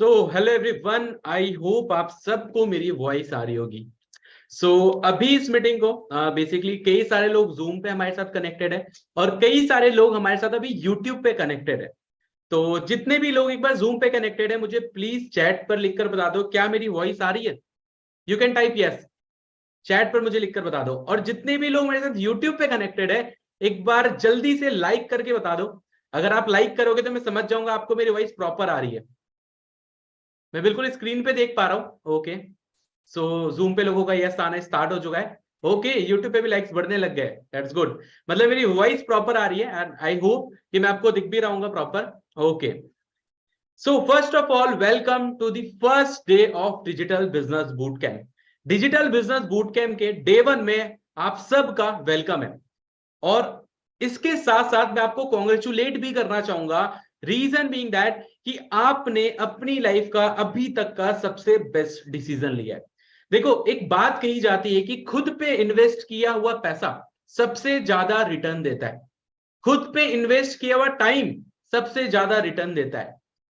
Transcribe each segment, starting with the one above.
तो hello everyone, I hope आप सबको मेरी वॉइस आ रही होगी। अभी इस मीटिंग को बेसिकली कई सारे लोग जूम पे हमारे साथ कनेक्टेड है और कई सारे लोग हमारे साथ अभी यूट्यूब पे कनेक्टेड है। तो जितने भी लोग एक बार जूम पे कनेक्टेड है, मुझे प्लीज चैट पर लिखकर बता दो क्या मेरी वॉइस आ रही है। You can type yes, chat पर मुझे लिखकर बता दो। और जितने भी लोग मेरे साथ यूट्यूब पे कनेक्टेड है, एक बार जल्दी से लाइक करके बता दो। अगर आप लाइक करोगे तो मैं समझ जाऊंगा आपको मेरी वॉइस प्रॉपर आ रही है। मैं बिल्कुल स्क्रीन पे देख पा रहा हूं। ओके, जूम पे लोगों का यस आना स्टार्ट हो चुका है। ओके, यूट्यूब पे भी लाइक्स बढ़ने लग गए। दैट्स गुड, मतलब मेरी वॉइस प्रॉपर आ रही है एंड आई होप कि मैं आपको दिख भी रहूंगा proper. Okay, so first of all welcome to the first day of digital business boot camp. Digital business boot camp के डे 1 में आप सबका वेलकम है। और इसके साथ साथ मैं आपको कॉन्ग्रेचुलेट भी करना चाहूंगा, रीजन बीइंग दैट कि आपने अपनी लाइफ का अभी तक का सबसे बेस्ट डिसीजन लिया है। देखो, एक बात कही जाती है कि खुद पे इन्वेस्ट किया हुआ पैसा सबसे ज्यादा रिटर्न देता है। खुद पे इन्वेस्ट किया हुआ टाइम सबसे ज्यादा रिटर्न देता है।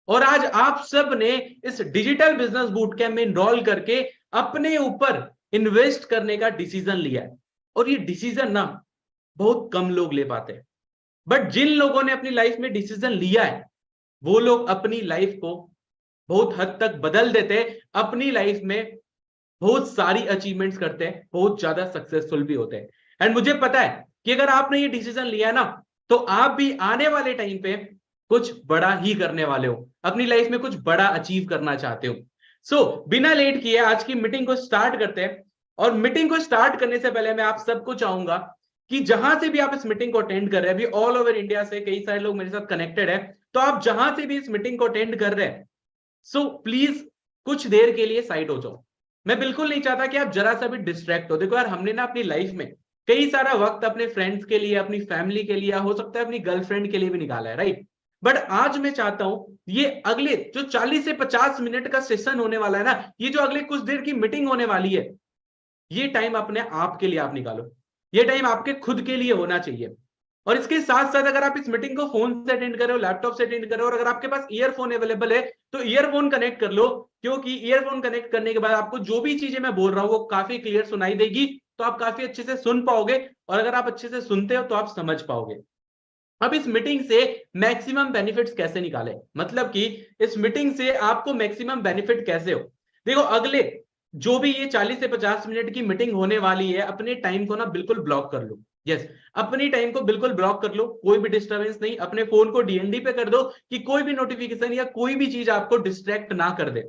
और आज आप सब ने इस डिजिटल बिजनेस बूट कैंप में इनरोल करके अपने ऊपर इन्वेस्ट करने का डिसीजन लिया है। और ये डिसीजन ना बहुत कम लोग ले पाते हैं, बट जिन लोगों ने अपनी लाइफ में डिसीजन लिया है वो लोग अपनी लाइफ को बहुत हद तक बदल देते हैं, अपनी लाइफ में बहुत सारी अचीवमेंट्स करते हैं, बहुत ज्यादा सक्सेसफुल भी होते हैं। एंड मुझे पता है कि अगर आपने ये डिसीजन लिया है ना, तो आप भी आने वाले टाइम पे कुछ बड़ा ही करने वाले हो, अपनी लाइफ में कुछ बड़ा अचीव करना चाहते हो। बिना लेट किए आज की मीटिंग को स्टार्ट करते हैं। और मीटिंग को स्टार्ट करने से पहले मैं आप सबको चाहूंगा कि जहां से भी आप इस मीटिंग को अटेंड कर रहे हैं, अभी ऑल ओवर इंडिया से कई सारे लोग मेरे साथ कनेक्टेड है, तो आप जहां से भी इस मीटिंग को अटेंड कर रहे हैं, प्लीज कुछ देर के लिए साइड हो जाओ। मैं बिल्कुल नहीं चाहता कि आप जरा सा भी डिस्ट्रैक्ट हो। देखो यार, हमने ना अपनी लाइफ में कई सारा वक्त अपने फ्रेंड्स के लिए, अपनी फैमिली के लिए, हो सकता है अपनी गर्लफ्रेंड के लिए भी निकाला है, राइट। बट आज मैं चाहता हूं ये अगले जो 40 से 50 मिनट का सेशन होने वाला है ना, ये जो अगले कुछ देर की मीटिंग होने वाली है, ये टाइम अपने आप के लिए आप निकालो। ये टाइम आपके खुद के लिए होना चाहिए। और इसके साथ साथ अगर आप इस मीटिंग को फोन से अटेंड कर रहे हो, लैपटॉप से अटेंड कर रहे हो, और अगर आपके पास ईयरफोन अवेलेबल है तो ईयरफोन कनेक्ट कर लो, क्योंकि ईयरफोन कनेक्ट करने के बाद आपको जो भी चीजें मैं बोल रहा हूं वो काफी क्लियर सुनाई देगी, तो आप काफी अच्छे से सुन पाओगे। और अगर आप अच्छे से सुनते हो तो आप समझ पाओगे। अब इस मीटिंग से मैक्सिमम बेनिफिट्स कैसे निकाले, मतलब कि इस मीटिंग से आपको मैक्सिमम बेनिफिट कैसे हो। देखो, अगले जो भी ये 40 से 50 मिनट की मीटिंग होने वाली है, अपने टाइम को ना बिल्कुल ब्लॉक कर लो। यस, अपनी टाइम को बिल्कुल ब्लॉक कर लो, कोई भी डिस्टर्बेंस नहीं। अपने फोन को डीएनडी पे कर दो कि कोई भी नोटिफिकेशन या कोई भी चीज आपको डिस्ट्रैक्ट ना कर दे,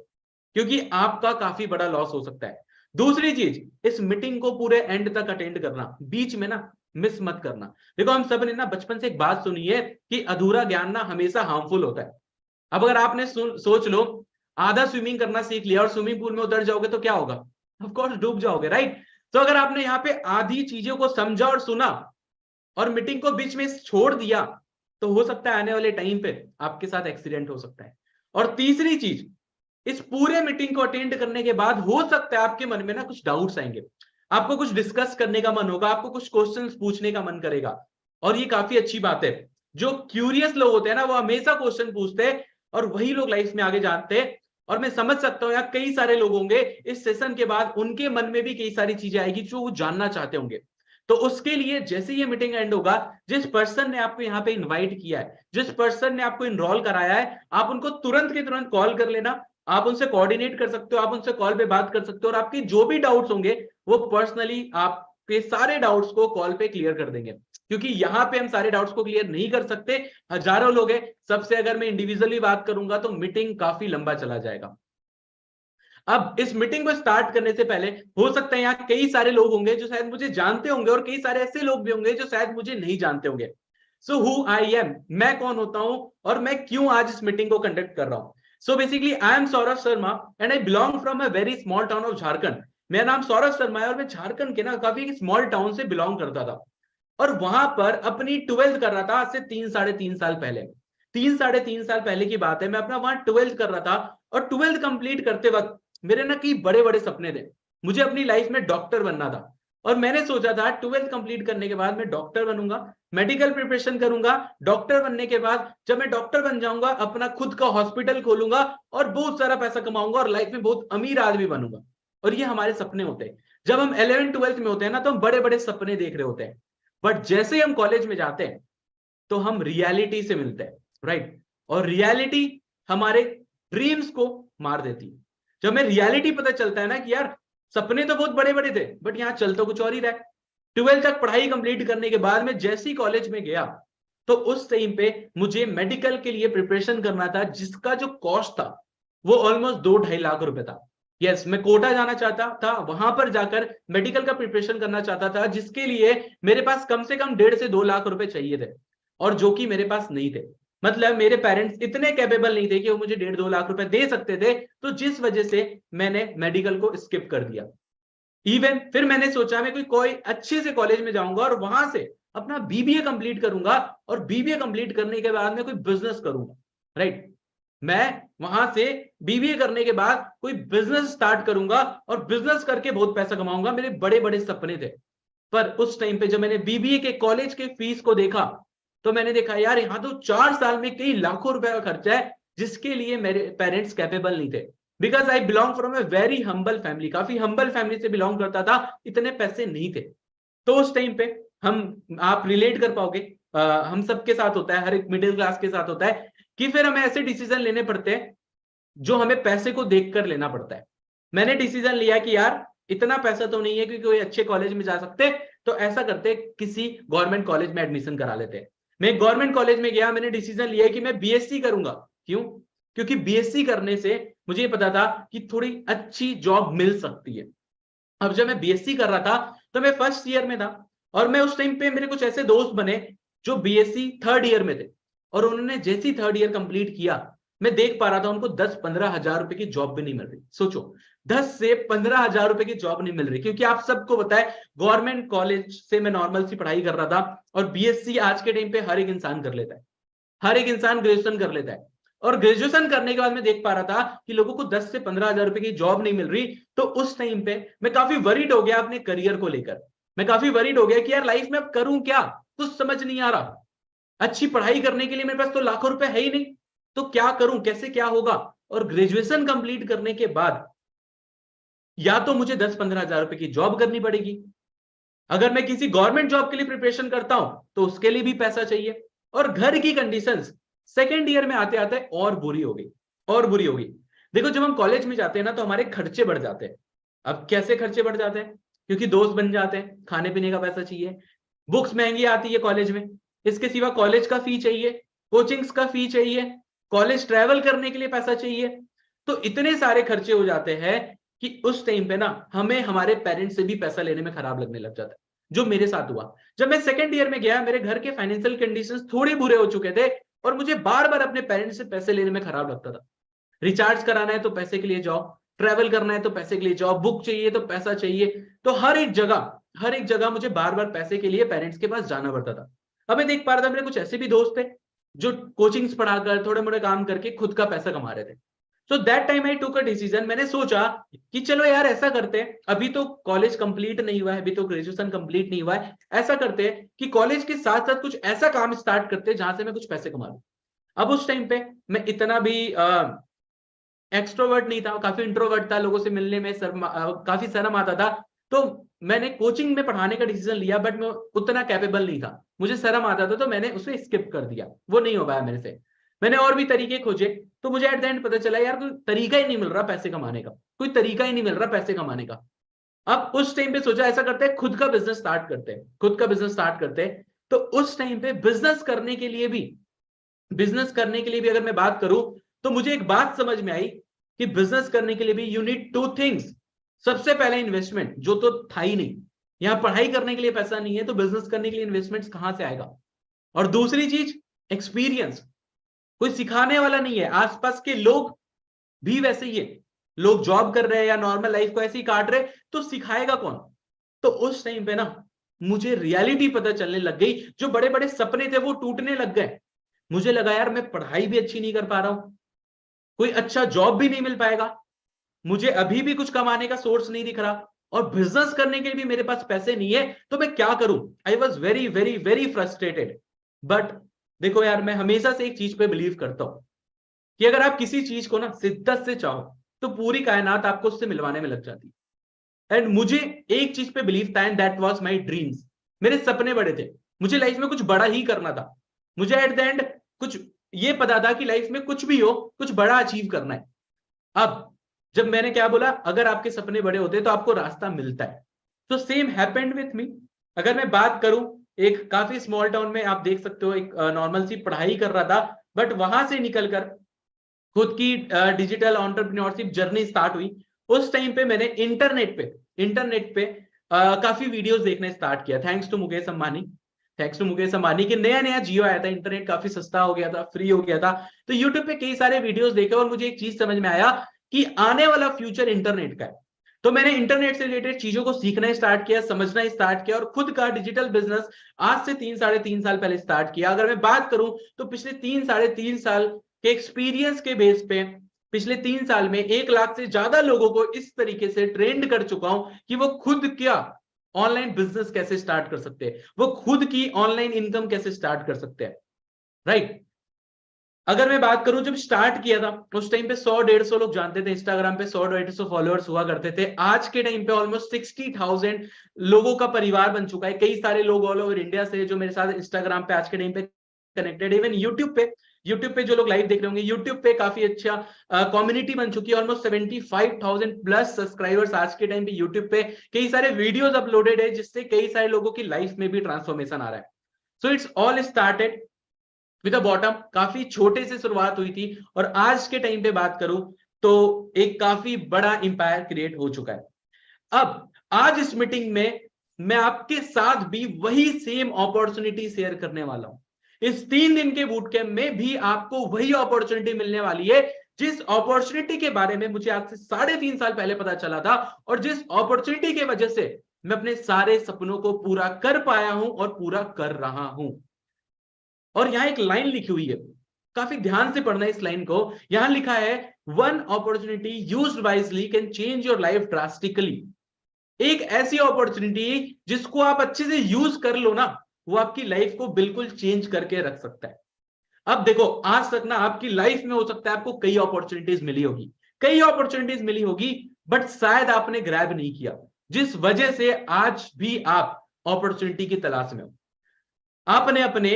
क्योंकि आपका काफी बड़ा लॉस हो सकता है। दूसरी चीज, इस मीटिंग को पूरे एंड तक अटेंड करना, बीच में ना मिस मत करना। देखो, हम सब ने ना बचपन से एक बात सुनी है कि अधूरा ज्ञान ना हमेशा हार्मफुल होता है। अब अगर आपने सोच लो, आधा स्विमिंग करना सीख लिया और स्विमिंग पूल में उतर जाओगे तो क्या होगा? ऑफ कोर्स डूब जाओगे, राइट। तो अगर आपने यहाँ पे आधी चीजों को समझा और सुना और मीटिंग को बीच में छोड़ दिया, तो हो सकता है आने वाले टाइम पे आपके साथ एक्सीडेंट हो सकता है। और तीसरी चीज, इस पूरे मीटिंग को अटेंड करने के बाद हो सकता है आपके मन में ना कुछ डाउट्स आएंगे, आपको कुछ डिस्कस करने का मन होगा, आपको कुछ क्वेश्चंस पूछने का मन करेगा। और ये काफी अच्छी बात है। जो क्यूरियस लोग होते हैं ना, वो हमेशा क्वेश्चन पूछते हैं और वही लोग लाइफ में आगे जाते हैं। और मैं समझ सकता हूं यार, कई सारे लोग होंगे इस सेशन के बाद उनके मन में भी कई सारी चीजें आएगी जो वो जानना चाहते होंगे। तो उसके लिए जैसे ये मीटिंग एंड होगा, जिस पर्सन ने आपको यहाँ पे इनवाइट किया है, जिस पर्सन ने आपको इनरोल कराया है, आप उनको तुरंत के तुरंत कॉल कर लेना। आप उनसे कोऑर्डिनेट कर सकते हो, आप उनसे कॉल पे बात कर सकते हो, और आपके जो भी डाउट्स होंगे वो पर्सनली आपके सारे डाउट्स को कॉल पे क्लियर कर देंगे। क्योंकि यहाँ पे हम सारे डाउट्स को क्लियर नहीं कर सकते, हजारों लोग हैं, सबसे अगर मैं इंडिविजुअली बात करूंगा तो मीटिंग काफी लंबा चला जाएगा। अब इस मीटिंग को स्टार्ट करने से पहले हो सकता है यहाँ कई सारे लोग होंगे जो शायद मुझे जानते होंगे, और कई सारे ऐसे लोग भी होंगे जो शायद मुझे नहीं जानते होंगे। सो हु आई एम, मैं कौन होता हूं और मैं क्यों आज इस मीटिंग को कंडक्ट कर रहा हूं। So basically I am Saurabh Sharma and I belong from a very small town of Jharkhand. मेरा नाम सौरभ शर्मा है और मैं झारखंड के ना काफी स्मॉल टाउन से बिलोंग करता था। और वहां पर अपनी 12th कर रहा था, आज से 3 साढ़े 3 साल पहले। 3 साढ़े 3 साल पहले की बात है, मैं अपना वहां 12th कर रहा था। और 12th कंप्लीट करते वक्त मेरे ना कई बड़े बड़े सपने थे। मुझे अपनी लाइफ में डॉक्टर बनना था, और मैंने सोचा था 12th कंप्लीट करने के बाद मैं डॉक्टर बनूंगा, मेडिकल प्रिपरेशन करूंगा, डॉक्टर बनने के बाद जब मैं डॉक्टर बन जाऊंगा अपना खुद का हॉस्पिटल खोलूंगा और बहुत सारा पैसा कमाऊंगा और लाइफ में बहुत अमीर आदमी बनूंगा। और ये हमारे सपने होते हैं। जब हम 11th 12th में होते हैं ना तो हम बड़े बड़े सपने देख रहे होते हैं, बट जैसे ही हम कॉलेज में जाते हैं तो हम रियलिटी से मिलते हैं, राइट। और रियलिटी हमारे ड्रीम्स को मार देती है। जब हमें रियलिटी पता चलता है ना कि यार सपने तो बहुत बड़े बड़े थे बट यहाँ चल तो कुछ और ही रहा है। 12th तक पढ़ाई कंप्लीट करने के बाद में जैसे ही कॉलेज में गया तो उस टाइम पे मुझे मेडिकल के लिए प्रिपरेशन करना था, जिसका जो कॉस्ट था वो ऑलमोस्ट 2-2.5 लाख रुपए था। यस, मैं कोटा जाना चाहता था, वहां पर जाकर मेडिकल का प्रिपरेशन करना चाहता था, जिसके लिए मेरे पास कम से कम 1.5 से 2 लाख रुपए चाहिए थे, और जो कि मेरे पास नहीं थे। मतलब मेरे पेरेंट्स इतने कैपेबल नहीं थे कि वो मुझे 1.5-2 लाख रुपए दे सकते थे, तो जिस वजह से मैंने मेडिकल को स्किप कर दिया। इवन फिर मैंने सोचा मैं कोई अच्छे से कॉलेज में जाऊंगा और वहां से अपना बीबीए कंप्लीट करूंगा, और बीबीए कंप्लीट करने के बाद में कोई बिजनेस करूंगा, राइट। मैं वहां से बीबीए करने के बाद कोई बिजनेस स्टार्ट करूंगा और बिजनेस करके बहुत पैसा कमाऊंगा। मेरे बड़े बड़े सपने थे। पर उस टाइम पे जब मैंने बीबीए के कॉलेज के फीस को देखा तो मैंने देखा यार यहाँ तो 4 साल में कई लाखों रुपए का खर्चा है, जिसके लिए मेरे पेरेंट्स कैपेबल नहीं थे। Because I belong from a very humble family, काफी हम्बल फैमिली से बिलोंग करता था, इतने पैसे नहीं थे। तो उस टाइम पे आप रिलेट कर पाओगे, हम सबके साथ होता है, हर एक मिडिल क्लास के साथ होता है कि फिर हमें ऐसे डिसीजन लेने पड़ते हैं जो हमें पैसे को देखकर लेना पड़ता है। मैंने डिसीजन लिया कि यार इतना पैसा तो नहीं है कि कोई अच्छे कॉलेज में जा सकते, तो ऐसा करते किसी गवर्नमेंट कॉलेज में एडमिशन करा लेते हैं। मैं गवर्नमेंट कॉलेज में गया, मैंने डिसीजन लिया कि मैं बीएससी करूंगा। क्यों? क्योंकि बीएससी करने से मुझे पता था कि थोड़ी अच्छी जॉब मिल सकती है। अब जब मैं बीएससी कर रहा था तो मैं फर्स्ट ईयर में था, और मैं उस टाइम पे मेरे कुछ ऐसे दोस्त बने जो बीएससी थर्ड ईयर में थे, और उन्होंने जैसे ही थर्ड ईयर कंप्लीट किया मैं देख पा रहा था उनको 10-15 हजार रुपए की जॉब भी नहीं मिल रही। सोचो 10 से 15 हजार रुपए की जॉब नहीं मिल रही, क्योंकि आप सबको पता है गवर्नमेंट कॉलेज से मैं नॉर्मल सी पढ़ाई कर रहा था, और बीएससी आज के टाइम पे हर एक इंसान कर लेता है, हर एक इंसान ग्रेजुएशन कर लेता है। और ग्रेजुएशन करने के बाद मैं देख पा रहा था कि लोगों को 10 से 15 हजार रुपए की जॉब नहीं मिल रही। तो उस टाइम पे मैं काफी वरीड हो गया अपने करियर को लेकर। मैं काफी वरीड हो गया कि यार लाइफ में अब करूं क्या, कुछ समझ नहीं आ रहा। अच्छी पढ़ाई करने के लिए मेरे पास तो लाखों रुपए है ही नहीं, तो क्या करूं, कैसे क्या होगा। और ग्रेजुएशन कंप्लीट करने के बाद या तो मुझे 10-15 हजार रुपए की जॉब करनी पड़ेगी, अगर मैं किसी गवर्नमेंट जॉब के लिए प्रिपरेशन करता हूं तो उसके लिए भी पैसा चाहिए, और घर की कंडीशंस सेकेंड ईयर में आते आते और बुरी हो गई, और बुरी हो गई। देखो जब हम कॉलेज में जाते हैं ना तो हमारे खर्चे बढ़ जाते हैं। अब कैसे खर्चे बढ़ जाते हैं? क्योंकि दोस्त बन जाते हैं, खाने पीने का पैसा चाहिए, बुक्स महंगी आती है कॉलेज में, इसके सिवा कॉलेज का फी चाहिए, कोचिंग्स का फी चाहिए, कॉलेज ट्रैवल करने के लिए पैसा चाहिए। तो इतने सारे खर्चे हो जाते हैं कि उस टाइम पे ना हमें हमारे पेरेंट्स से भी पैसा लेने में खराब लगने लग जाता है, जो मेरे साथ हुआ। जब मैं सेकंड ईयर में गया मेरे घर के फाइनेंशियल कंडीशंस थोड़े बुरे हो चुके थे, और मुझे बार बार अपने पेरेंट्स से पैसे लेने में खराब लगता था। रिचार्ज कराना है तो पैसे के लिए जाओ, ट्रैवल करना है तो पैसे के लिए जाओ, बुक चाहिए तो पैसा चाहिए, तो हर एक जगह मुझे बार बार पैसे के लिए पेरेंट्स के पास जाना पड़ता था। अब मैं देख पा रहा था मेरे कुछ ऐसे भी दोस्त थे जो कोचिंग्स पढ़ाकर थोड़े मोड़े काम करके खुद का पैसा कमा रहे थे। So that time I took a decision. मैंने सोचा कि चलो यार ऐसा करते हैं, अभी तो कॉलेज कंप्लीट नहीं हुआ है, अभी तो ग्रेजुएशन कंप्लीट नहीं हुआ है, ऐसा करते हैं कि कॉलेज के साथ साथ कुछ ऐसा काम स्टार्ट करते हैं जहां से मैं कुछ पैसे कमा लूं। अब उस टाइम पे मैं इतना भी एक्सट्रोवर्ट नहीं था, काफी इंट्रोवर्ट था, लोगों से मिलने में काफी शर्म आता था। तो मैंने कोचिंग में पढ़ाने का डिसीजन लिया, बट मैं उतना कैपेबल नहीं था, मुझे शर्म आता था, तो मैंने उसे स्किप कर दिया, वो नहीं हो पाया मेरे से। मैंने और भी तरीके खोजे, तो मुझे एट द एंड पता चला यार कोई तरीका ही नहीं मिल रहा पैसे कमाने का, कोई तरीका ही नहीं मिल रहा पैसे कमाने का। अब उस टाइम पे सोचा ऐसा करते हैं खुद का बिजनेस स्टार्ट करते हैं, खुद का बिजनेस स्टार्ट करते हैं। तो उस टाइम पे बिजनेस करने के लिए भी अगर मैं बात करूं तो मुझे एक बात समझ में आई कि बिजनेस करने के लिए भी यू नीड 2 थिंग्स। सबसे पहले इन्वेस्टमेंट, जो तो था ही नहीं, यहां पढ़ाई करने के लिए पैसा नहीं है तो बिजनेस करने के लिए इन्वेस्टमेंट कहां से आएगा। और दूसरी चीज एक्सपीरियंस, कोई सिखाने वाला नहीं है, आसपास के लोग भी वैसे ही है, लोग जॉब कर रहे हैं या नॉर्मल लाइफ को ऐसे ही काट रहे, तो सिखाएगा कौन। तो उस टाइम पे ना मुझे रियलिटी पता चलने लग गई, जो बड़े बड़े सपने थे वो टूटने लग गए। मुझे लगा यार मैं पढ़ाई भी अच्छी नहीं कर पा रहा हूं, कोई अच्छा जॉब भी नहीं मिल पाएगा, मुझे अभी भी कुछ कमाने का सोर्स नहीं दिख रहा, और बिजनेस करने के लिए भी मेरे पास पैसे नहीं है, तो मैं क्या करूं? I was very very very frustrated. But देखो यार, मैं हमेशा से एक चीज पे बिलीव करता हूं कि अगर आप किसी चीज को ना शिद्दत से चाहो तो पूरी कायनात आपको उससे मिलवाने में लग जाती है। एंड मुझे एक चीज पे बिलीव था, and that was my dreams. मेरे सपने बड़े थे, मुझे लाइफ में कुछ बड़ा ही करना था। मुझे एट द एंड कुछ ये पता था कि लाइफ में कुछ भी हो, कुछ बड़ा अचीव करना है। अब जब मैंने क्या बोला, अगर आपके सपने बड़े होते हैं तो आपको रास्ता मिलता है। तो सेम हैपेंड विथ मी। अगर मैं बात करूं, एक काफी स्मॉल टाउन में आप देख सकते हो, एक नॉर्मल सी पढ़ाई कर रहा था, बट वहां से निकलकर खुद की डिजिटल एंटरप्रेन्योरशिप जर्नी स्टार्ट हुई। उस टाइम पे मैंने इंटरनेट पे काफी वीडियोस देखने स्टार्ट किया, thanks to Mukesh Ambani. Thanks to Mukesh Ambani कि नया नया जियो आया था, इंटरनेट काफी सस्ता हो गया था, फ्री हो गया था। तो यूट्यूब पे कई सारे वीडियोस देखे और मुझे एक चीज समझ में आया कि आने वाला फ्यूचर इंटरनेट का है। तो मैंने इंटरनेट से रिलेटेड चीजों को सीखना स्टार्ट किया, समझना स्टार्ट किया, और खुद का डिजिटल बिजनेस आज से 3-3.5 साल पहले स्टार्ट किया। अगर मैं बात करूं तो पिछले 3-3.5 साल के एक्सपीरियंस के बेस पे पिछले 3 साल में 1 लाख से ज्यादा लोगों को इस तरीके से ट्रेंड कर चुका हूं कि वो खुद क्या ऑनलाइन बिजनेस कैसे स्टार्ट कर सकते हैं, वो खुद की ऑनलाइन इनकम कैसे स्टार्ट कर सकते हैं, राइट। अगर मैं बात करूं, जब स्टार्ट किया था उस टाइम पे 100-150 लोग जानते थे, इंस्टाग्राम पे 100-150 फॉलोअर्स हुआ करते थे। आज के टाइम पे ऑलमोस्ट 60,000 लोगों का परिवार बन चुका है। कई सारे लोग ऑल ओवर इंडिया से जो मेरे साथ इंस्टाग्राम पे आज के टाइम पे कनेक्टेड, इवन यूट्यूब पे जो लोग लाइव देख रहे होंगे, यूट्यूब पे काफी अच्छा कम्युनिटी बन चुकी है। ऑलमोस्ट 75,000 प्लस सब्सक्राइबर्स आज के टाइम पे यूट्यूब पे। कई सारे वीडियोस अपलोडेड है जिससे कई सारे लोगों की लाइफ में भी ट्रांसफॉर्मेशन आ रहा है। So it's all started with a bottom. काफी छोटे से शुरुआत हुई थी, और आज के टाइम पे बात करूं तो एक काफी बड़ा इंपायर क्रिएट हो चुका है। अब आज इस मीटिंग में मैं आपके साथ भी वही सेम अपॉर्चुनिटी शेयर करने वाला हूं। इस 3 दिन के बूट कैंप में भी आपको वही अपॉर्चुनिटी मिलने वाली है, जिस अपॉर्चुनिटी के बारे में मुझे आज से 3.5 साल पहले पता चला था, और जिस अपॉर्चुनिटी की वजह से मैं अपने सारे सपनों को पूरा कर पाया हूं और पूरा कर रहा हूं। और यहां एक लाइन लिखी हुई है, काफी ध्यान से पढ़ना इस लाइन को। यहां लिखा है, one opportunity used wisely can change your life drastically. एक ऐसी अपॉर्चुनिटी जिसको आप अच्छे से यूज कर लो ना, वो आपकी लाइफ को बिल्कुल चेंज करके रख सकता है। अब देखो, आज तक ना आपकी लाइफ में हो सकता है आपको कई अपॉर्चुनिटीज मिली होगी, बट शायद आपने ग्रैब नहीं किया, जिस वजह से आज भी आप अपॉर्चुनिटी की तलाश में हो। आपने अपने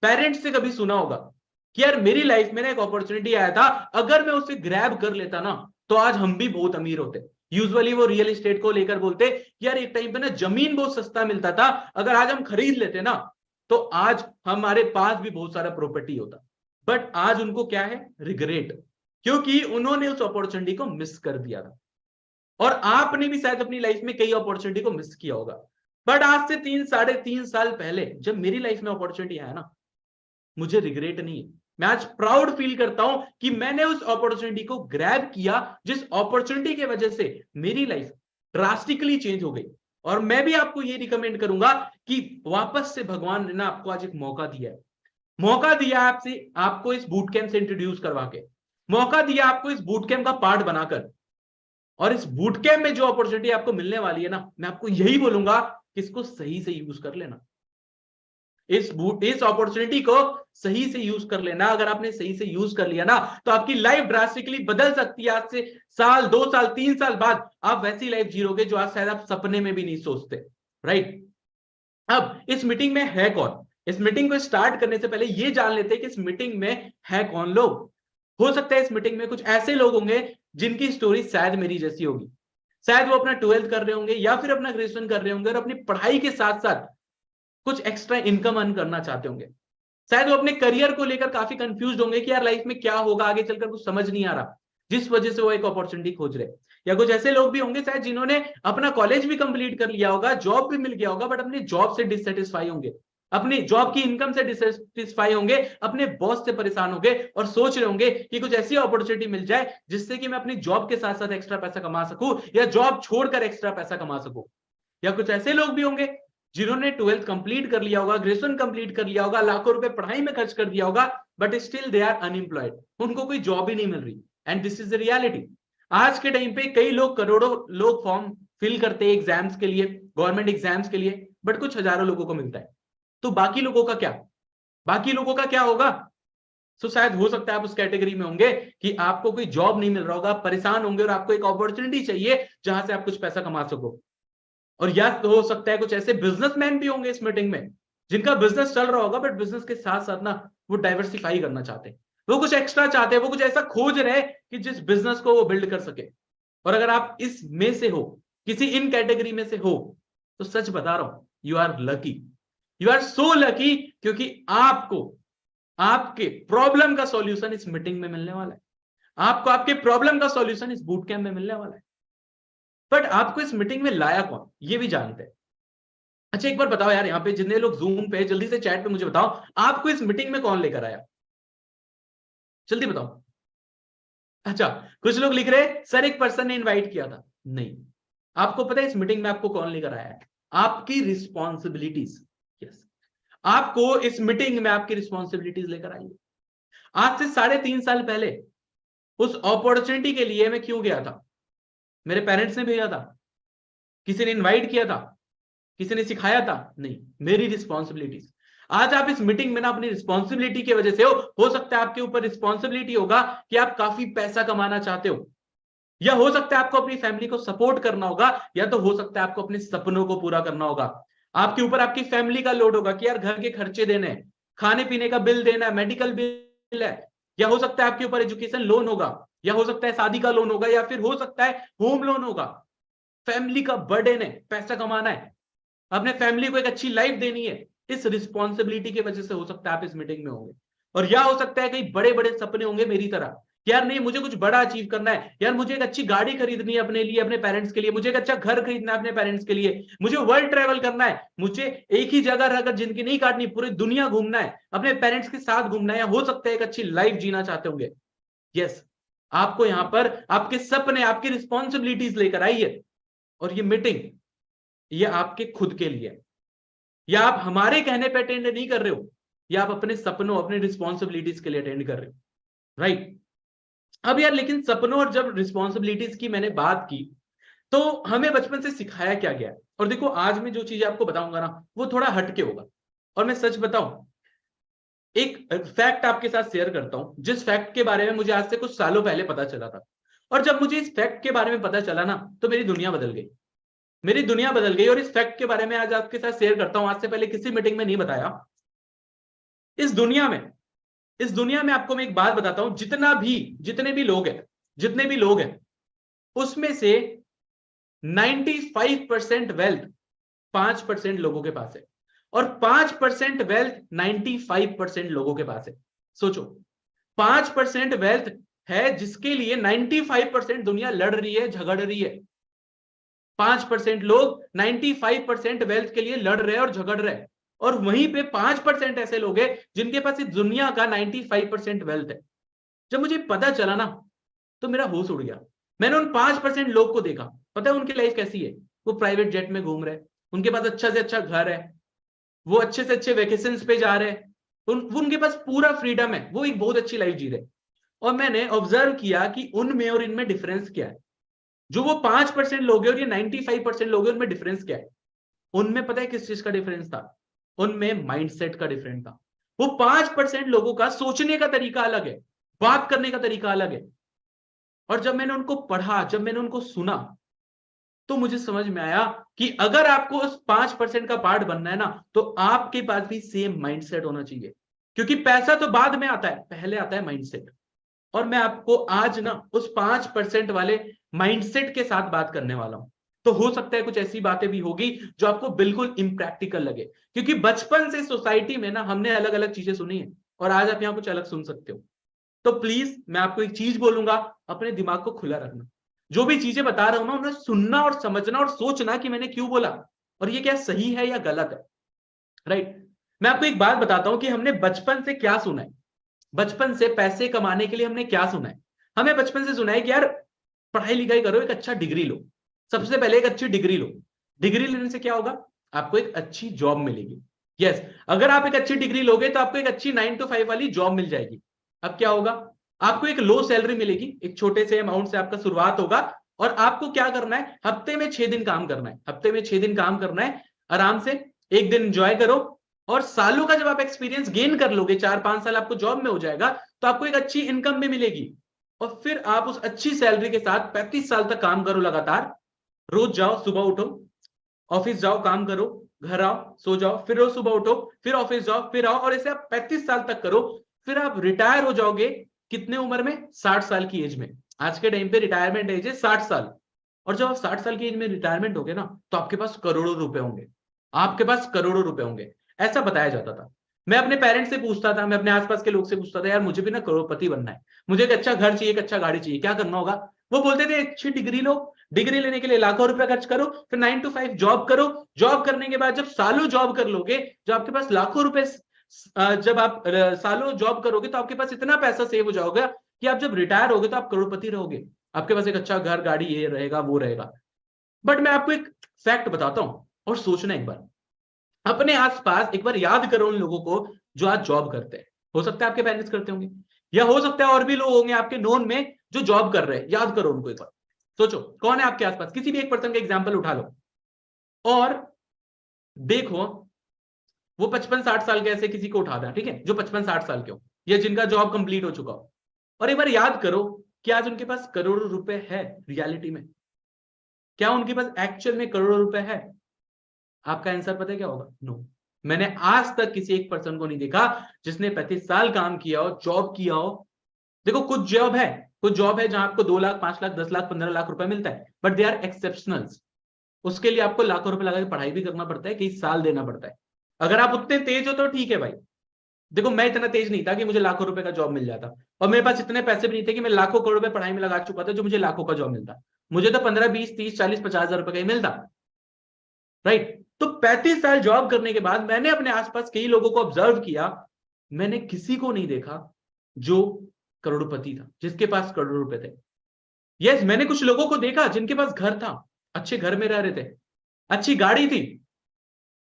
पेरेंट्स से कभी सुना होगा कि यार मेरी लाइफ में ना एक अपॉर्चुनिटी आया था, अगर मैं उसे ग्रैब कर लेता ना तो आज हम भी बहुत अमीर होते। यूजुअली वो रियल एस्टेट को लेकर बोलते यार एक टाइम पे ना जमीन बहुत सस्ता मिलता था, अगर आज हम खरीद लेते ना तो आज हमारे पास भी बहुत सारा प्रॉपर्टी होता। बट आज उनको क्या है, रिग्रेट, क्योंकि उन्होंने उस अपॉर्चुनिटी को मिस कर दिया था। और आपने भी शायद अपनी लाइफ में कई अपॉर्चुनिटी को मिस किया होगा। बट आज से 3-3.5 साल पहले जब मेरी लाइफ में अपॉर्चुनिटी आया ना, मुझे रिग्रेट नहीं है। मैं आज प्राउड फील करता हूं कि मैंने उस अपॉर्चुनिटी को ग्रैब किया, जिस अपॉर्चुनिटी की वजह से मेरी लाइफ ड्रास्टिकली चेंज हो गई। और मैं भी आपको ये रिकमेंड करूंगा कि वापस से भगवान ने ना आपको आज एक मौका दिया आपसे, आपको इस बूट कैंप से इंट्रोड्यूस करवा के, मौका दिया आपको इस बूट कैंप का पार्ट बनाकर। और इस बूट कैंप में जो अपॉर्चुनिटी आपको मिलने वाली है ना, मैं आपको यही बोलूंगा कि इसको सही से यूज कर लेना। इस अपॉर्चुनिटी को सही से यूज कर लेना। अगर आपने सही से यूज कर लिया ना तो आपकी लाइफ ड्रास्टिकली बदल सकती है। आज से साल, 2 साल, 3 साल बाद आप वैसी लाइफ जीरोगे जो आज शायद आप सपने में भी नहीं सोचते, राइट। अब इस मीटिंग में है कौन? इस मीटिंग को स्टार्ट करने से पहले ये जान लेते हैं कि इस मीटिंग में है कौन लोग। हो सकता है इस मीटिंग में कुछ ऐसे लोग होंगे जिनकी स्टोरी शायद मेरी जैसी होगी। शायद वो अपना 12th कर रहे होंगे या फिर अपना ग्रेजुएशन कर रहे होंगे और अपनी पढ़ाई के साथ साथ कुछ एक्स्ट्रा इनकम अर्न करना चाहते होंगे। शायद वो अपने करियर को लेकर काफी कंफ्यूज होंगे कि यार लाइफ में क्या होगा आगे चलकर, कुछ समझ नहीं आ रहा, जिस वजह से वो एक अपॉर्चुनिटी खोज रहे। या कुछ ऐसे लोग भी होंगे शायद जिन्होंने अपना कॉलेज भी कंप्लीट कर लिया होगा, जॉब भी मिल गया होगा, बट अपनी जॉब से डिससेटिस्फाई होंगे, अपनी जॉब की इनकम से डिससेटिस्फाई होंगे, अपने बॉस से परेशान होंगे और सोच रहे होंगे कि कुछ ऐसी अपॉर्चुनिटी मिल जाए जिससे कि मैं अपनी जॉब के साथ साथ एक्स्ट्रा पैसा कमा सकूं या जॉब छोड़कर एक्स्ट्रा पैसा कमा सकूं। या कुछ ऐसे लोग भी होंगे जिन्होंने 12th कंप्लीट कर लिया होगा, ग्रेजुएशन कंप्लीट कर लिया होगा, लाखों रुपए पढ़ाई में खर्च कर दिया होगा, but still they are unemployed, उनको कोई जॉब ही नहीं मिल रही। And this is the reality. आज के टाइम पे कई लोग, करोड़ों लोग फॉर्म फिल करते हैं एग्जाम्स के लिए, गवर्नमेंट एग्जाम्स के लिए, बट कुछ हजारों लोगों को मिलता है। तो बाकी लोगों का क्या, बाकी लोगों का क्या होगा? तो शायद हो सकता है आप उस कैटेगरी में होंगे कि आपको कोई जॉब नहीं मिल रहा होगा, आप परेशान होंगे और आपको एक अपॉर्चुनिटी चाहिए जहां से आप कुछ पैसा कमा सको। और या तो हो सकता है कुछ ऐसे बिजनेसमैन भी होंगे इस मीटिंग में जिनका बिजनेस चल रहा होगा, बट बिजनेस के साथ साथ ना वो डाइवर्सिफाई करना चाहते हैं, वो कुछ एक्स्ट्रा चाहते हैं, वो कुछ ऐसा खोज रहे कि जिस बिजनेस को वो बिल्ड कर सके। और अगर आप इस में से हो, किसी इन कैटेगरी में से हो, तो सच बता रहा हूं, you are lucky, you are so lucky, क्योंकि आपको आपके प्रॉब्लम का सॉल्यूशन इस मीटिंग में मिलने वाला है, आपको आपके प्रॉब्लम का सॉल्यूशन इस बूट कैंप में मिलने वाला है। बट आपको इस मीटिंग में लाया कौन, ये भी जानते हैं। अच्छा एक बार बताओ यार, यहाँ पे जितने लोग जूम पे, जल्दी से चैट पे मुझे बताओ, आपको इस मीटिंग में कौन लेकर आया? जल्दी बताओ। अच्छा, कुछ लोग लिख रहे सर एक पर्सन ने इनवाइट किया था। नहीं, आपको पता है इस मीटिंग में आपको कौन लेकर आया है? आपकी रिस्पॉन्सिबिलिटीज। यस, आपको इस मीटिंग में आपकी रिस्पॉन्सिबिलिटीज लेकर आई है। आज से 3.5 साल पहले उस अपॉर्चुनिटी के लिए मैं क्यों गया था? मेरे पेरेंट्स ने भेजा था? किसी ने इनवाइट किया था? किसी ने सिखाया था? नहीं, मेरी रिस्पॉन्सिबिलिटीज। आज आप इस मीटिंग में ना अपनी रिस्पॉन्सिबिलिटी की वजह से हो सकता है आपके ऊपर रिस्पॉन्सिबिलिटी होगा कि आप काफी पैसा कमाना चाहते हो, या हो सकता है आपको अपनी फैमिली को सपोर्ट करना होगा, या तो हो सकता है आपको अपने सपनों को पूरा करना होगा। आपके ऊपर आपकी फैमिली का लोड होगा कि यार घर के खर्चे देने हैं, खाने पीने का बिल देना है, मेडिकल बिल है, या हो सकता है आपके ऊपर एजुकेशन लोन होगा, या हो सकता है शादी का लोन होगा, या फिर हो सकता है होम लोन होगा। फैमिली का बर्डन है, पैसा कमाना है, अपने फैमिली को एक अच्छी लाइफ देनी है। इस रिस्पॉन्सिबिलिटी की वजह से हो सकता है आप इस मीटिंग में होंगे। और या हो सकता है कई बड़े बड़े सपने होंगे मेरी तरह, यार नहीं मुझे कुछ बड़ा अचीव करना है, यार मुझे एक अच्छी गाड़ी खरीदनी है अपने लिए, अपने पेरेंट्स के लिए, मुझे एक अच्छा घर खरीदना है अपने पेरेंट्स के लिए, मुझे वर्ल्ड ट्रेवल करना है, मुझे एक ही जगह रहकर जिंदगी नहीं काटनी, पूरी दुनिया घूमना है, अपने पेरेंट्स के साथ घूमना है, या हो सकता है एक अच्छी लाइफ जीना चाहते होंगे। यस, आपको यहां पर आपके सपने, आपकी रिस्पॉन्सिबिलिटीज लेकर आई है। और ये मीटिंग, ये आपके खुद के लिए, या आप हमारे कहने पे अटेंड नहीं कर रहे हो, या आप अपने सपनों, अपने रिस्पॉन्सिबिलिटीज के लिए अटेंड कर रहे हो, राइट? अब यार लेकिन सपनों और जब रिस्पॉन्सिबिलिटीज की मैंने बात की, तो हमें बचपन से सिखाया क्या गया? और देखो आज मैं जो चीजें आपको बताऊंगा ना, वो थोड़ा हटके होगा। और मैं सच बताऊं, एक फैक्ट आपके साथ शेयर करता हूं, जिस फैक्ट के बारे में मुझे आज से कुछ सालों पहले पता चला था। और जब मुझे इस फैक्ट के बारे में पता चला ना, तो मेरी दुनिया बदल गई, मेरी दुनिया बदल गई। और इस फैक्ट के बारे में आज आपके साथ शेयर करता हूं, आज से पहले किसी मीटिंग में नहीं बताया। इस दुनिया में, इस दुनिया में आपको मैं एक बात बताता हूं, जितने भी लोग हैं उसमें से 95% वेल्थ 5% लोगों के पास है, और 5% वेल्थ 95% लोगों के पास है। सोचो, 5% वेल्थ है जिसके लिए 95% दुनिया लड़ रही है, झगड़ रही है। 5% लोग 95% वेल्थ के लिए लड़ रहे हैं और झगड़ रहे हैं, और वहीं पे 5% ऐसे लोग हैं जिनके पास इस दुनिया का 95% वेल्थ है। जब मुझे पता चला ना, तो मेरा होश उड़ गया। मैंने उन 5% लोग को देखा, पता है उनकी लाइफ कैसी है? वो प्राइवेट जेट में घूम रहे हैं, उनके पास अच्छा से अच्छा घर है, वो अच्छे से अच्छे वेकेशंस पे जा रहे हैं, उनके पास पूरा फ्रीडम है, वो एक बहुत अच्छी लाइफ जी रहे। और मैंने ऑब्जर्व किया कि उनमें और इनमें डिफरेंस क्या है। जो वो 5% लोग हैं और ये 95% लोग हैं, उनमें डिफरेंस क्या है? उनमें पता है किस चीज का डिफरेंस था? उनमें माइंडसेट का डिफरेंस था। वो 5% लोगों का सोचने का तरीका अलग है, बात करने का तरीका अलग है। और जब मैंने उनको पढ़ा, जब मैंने उनको सुना, तो मुझे समझ में आया कि अगर आपको उस 5% का पार्ट बनना है ना, तो आपके पास भी सेम माइंडसेट होना चाहिए। क्योंकि पैसा तो बाद में आता है, पहले आता है माइंडसेट। और मैं आपको आज ना उस 5% वाले माइंडसेट के साथ बात करने वाला हूं। तो हो सकता है कुछ ऐसी बातें भी होगी जो आपको बिल्कुल इम्प्रैक्टिकल लगे, क्योंकि बचपन से सोसाइटी में ना हमने अलग अलग चीजें सुनी है, और आज आप यहां कुछ अलग सुन सकते हो। तो प्लीज मैं आपको एक चीज बोलूंगा, अपने दिमाग को खुला रखना। जो भी चीजें बता रहा हूं ना, उन्हें सुनना और समझना और सोचना कि मैंने क्यों बोला, और ये क्या सही है या गलत है, राइट? मैं आपको एक बात बताता हूं कि हमने बचपन से क्या सुना है। बचपन से पैसे कमाने के लिए हमने क्या सुना है? हमें बचपन से सुना है कि यार पढ़ाई लिखाई करो, एक अच्छा डिग्री लो, सबसे पहले एक अच्छी डिग्री लो। डिग्री लेने से क्या होगा? आपको एक अच्छी जॉब मिलेगी। यस, अगर आप एक अच्छी डिग्री लोगे तो आपको एक अच्छी 9 to 5 वाली जॉब मिल जाएगी। अब क्या होगा? आपको एक लो सैलरी मिलेगी, एक छोटे से अमाउंट से आपका शुरुआत होगा, और आपको क्या करना है, हफ्ते में 6 दिन काम करना है, हफ्ते में 6 दिन काम करना है आराम से, एक दिन एंजॉय करो, और सालों का जब आप एक्सपीरियंस गेन कर लोगे, 4-5 साल आपको जॉब में हो जाएगा, तो आपको एक अच्छी इनकम भी मिलेगी, और फिर आप उस अच्छी सैलरी के साथ 35 साल तक काम करो लगातार। रोज जाओ, सुबह उठो, ऑफिस जाओ, काम करो, घर आओ, सो जाओ, फिर रोज सुबह उठो, फिर ऑफिस जाओ, फिर आओ, और ऐसे आप 35 साल तक करो। फिर आप रिटायर हो जाओगे कितने उम्र में, 60 साल की एज में। आज के टाइम पे रिटायरमेंट एज है 60 साल, और जब आप 60 साल की एज में रिटायरमेंट होगे ना, तो आपके पास करोड़ों रुपए होंगे, आपके पास करोड़ों रुपए होंगे, ऐसा बताया जाता था। मैं अपने पेरेंट्स से पूछता था, मैं अपने आसपास के लोग से पूछता था, यार मुझे भी ना करोड़पति बनना है, मुझे एक अच्छा घर चाहिए, एक अच्छा गाड़ी चाहिए, क्या करना होगा? वो बोलते थे अच्छी डिग्री लो, डिग्री लेने के लिए लाखों रुपए खर्च करो, फिर 9 to 5 जॉब करो, जॉब करने के बाद जब सालों जॉब कर लोगे, जब आपके पास लाखों रुपए, जब आप सालों जॉब करोगे, तो आपके पास इतना पैसा सेव हो जाओगे कि आप जब रिटायर होगे तो आप करोड़पति रहोगे, आपके पास एक अच्छा घर, गाड़ी, ये रहेगा, वो रहेगा। बट मैं आपको एक फैक्ट बताता हूं, और सोचना एक बार, अपने आसपास एक बार याद करो उन लोगों को जो आज जॉब करते हैं। हो सकता है आपके पेरेंट्स करते होंगे, या हो सकता है और भी लोग होंगे आपके नोन में जो जॉब कर रहे हैं, याद करो उनको एक बार, सोचो कौन है आपके आसपास, किसी भी एक पर्सन का एग्जाम्पल उठा लो, और देखो वो 55-60 साल के ऐसे किसी को उठा दें, ठीक है, जो 55-60 साल के हो, या जिनका जॉब कंप्लीट हो चुका हो, और एक बार याद करो कि आज उनके पास करोड़ों रुपए है रियलिटी में, क्या उनके पास एक्चुअल में करोड़ों रुपए है? आपका आंसर पता है क्या होगा? नो। मैंने आज तक किसी एक पर्सन को नहीं देखा जिसने 35 साल काम किया हो, जॉब किया हो। देखो कुछ जॉब है जहां आपको 2 लाख, 5 लाख, 10 लाख, 15 लाख रुपए मिलता है, बट दे आर एक्सेप्शनल्स। उसके लिए आपको लाखों रुपए लगा के पढ़ाई भी करना पड़ता है, कई साल देना पड़ता है। अगर आप उतने तेज हो तो ठीक है भाई। देखो मैं इतना तेज नहीं था कि मुझे लाखों रुपए का जॉब मिल जाता, और मेरे पास इतने पैसे भी नहीं थे कि मैं लाखों करोड़ रुपए पढ़ाई में लगा चुका था जो मुझे लाखों का जॉब मिलता। मुझे तो 15, 20, 30, 40, 50 हजार रुपए का ही मिलता, राइट? तो 35 साल जॉब करने के बाद मैंने अपने आसपास कई लोगों को ऑब्जर्व किया, मैंने किसी को नहीं देखा जो करोड़पति था, जिसके पास करोड़ों रुपए थे। यस, मैंने कुछ लोगों को देखा जिनके पास घर था, अच्छे घर में रह रहे थे, अच्छी गाड़ी थी,